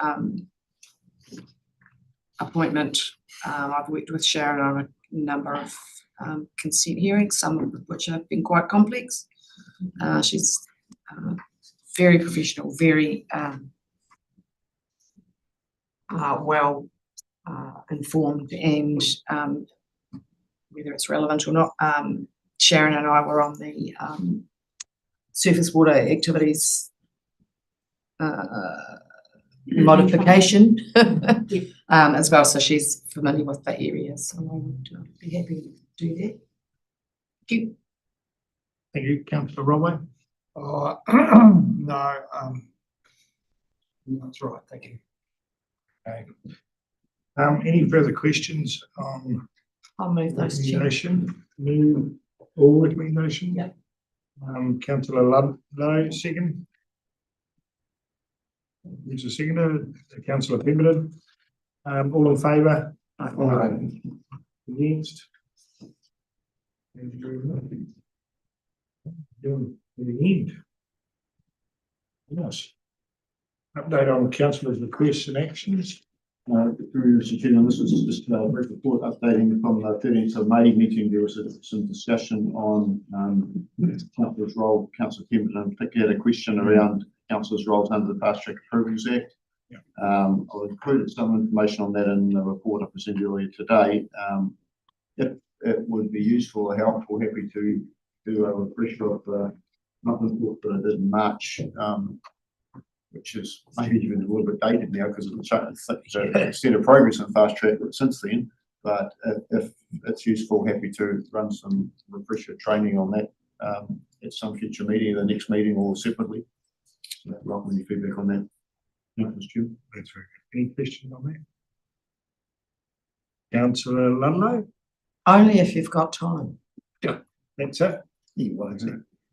S8: appointment. I've worked with Sharon on a number of consent hearings, some of which have been quite complex. She's very professional, very well informed, and whether it's relevant or not, Sharon and I were on the surface water activities modification as well, so she's familiar with the area, so I would be happy to do that. Thank you.
S1: Thank you, Councillor Rodway.
S2: No, that's right, thank you.
S1: Okay. Any further questions on
S8: I'll move those, Chair.
S1: recommendation? Move all recommendation?
S8: Yep.
S1: Councillor Ludlow, second. Who's the seconder? Councillor Pemberton. All in favour? Aye. Against? Thank you very much. Doing to the end. Yes. Update on councillors' requests and actions.
S3: Through Mr. Chairman, this is just a brief report updating from the 13th of May meeting. There was some discussion on councillors' role. Councillor Pemberton in particular had a question around councillors' roles under the Fast Track Approvals Act. I've included some information on that in the report I presented earlier today. If it would be useful or helpful, happy to do a refresher of the report that I did in March, which is maybe even a little bit dated now because of the extent of progress in Fast Track since then. But if it's useful, happy to run some refresher training on that at some future meeting, the next meeting or separately. So welcome any feedback on that. Mr. Chair.
S1: That's very good. Any questions on that? Councillor Ludlow?
S8: Only if you've got time.
S1: That's it.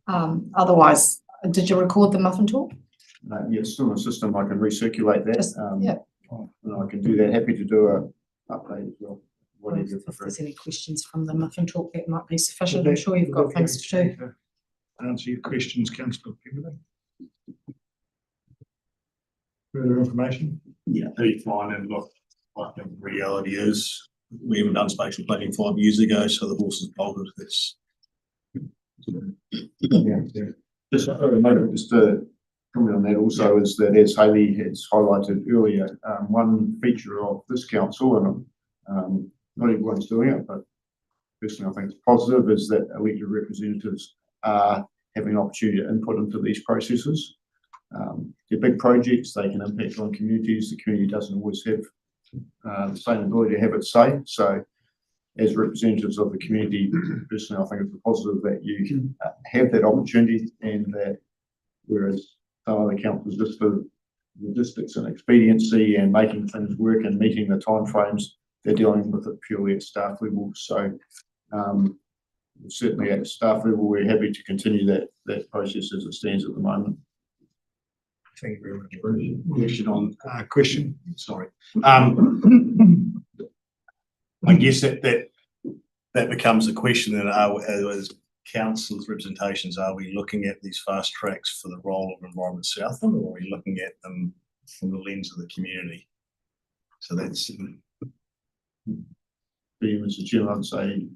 S8: Otherwise, did you record the muffin talk?
S3: Yeah, it's still in the system. I can recirculate that.
S8: Just- yeah.
S3: And I can do that. Happy to do a update as well. Whatever you
S8: If
S3: prefer.
S8: there's any questions from the muffin talk, that might be sufficient. I'm sure you've got things to do.
S1: Answer your questions, councillor Kimberley. Further information?
S10: Yeah, that'd be fine. And look, I think the reality is we haven't done spatial planning 5 years ago, so the horse is bolted. That's
S3: Yeah. Just to comment on that also is that, as Hayley has highlighted earlier, one feature of this council, and not everyone's doing it, but personally I think it's positive, is that elected representatives are having an opportunity to input into these processes. They're big projects, they can impact on communities. The community doesn't always have the same ability to have its say. So as representatives of the community, personally, I think it's a positive that you have that opportunity, and that whereas some other councils just for logistics and expediency and making things work and meeting the timeframes, they're dealing with it purely at staff level. So certainly at staff level, we're happy to continue that process as it stands at the moment.
S1: Thank you very much.
S10: question on
S1: Question?
S10: sorry. I guess that becomes a question that as council's representations, are we looking at these fast tracks for the role of Environment Southland, or are we looking at them from the lens of the community? So that's
S3: Mr. Chairman, I'd say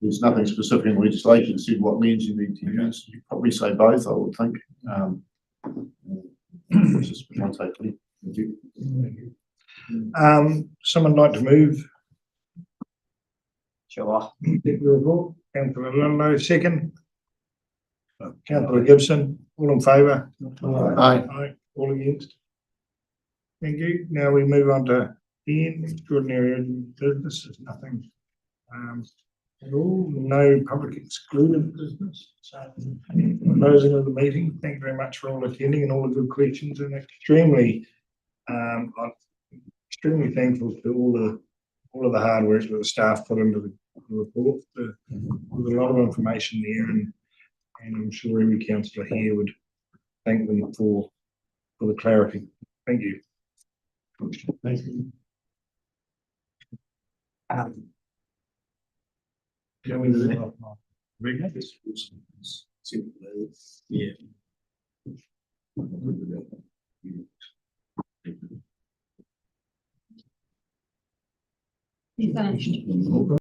S3: there's nothing specific in legislation that said what lens you need to use. You probably say both, I would think. That's just my take. Thank you.
S1: Someone like to move?
S8: Sure.
S1: Take the report. Councillor Ludlow, second. Councillor Gibson, all in favour?
S4: Aye.
S1: Aye. All against? Thank you. Now we move on to Ian, extraordinary business. There's nothing at all. No public excluded business. So closing of the meeting. Thank you very much for all attending and all the good questions, and extremely I'm extremely thankful to all of the hard work that the staff put into the report. There's a lot of information there, and I'm sure every councillor here would thank them for the clarity. Thank you. Thank you. Can we do that? Very good.
S10: yeah.
S16: You finished.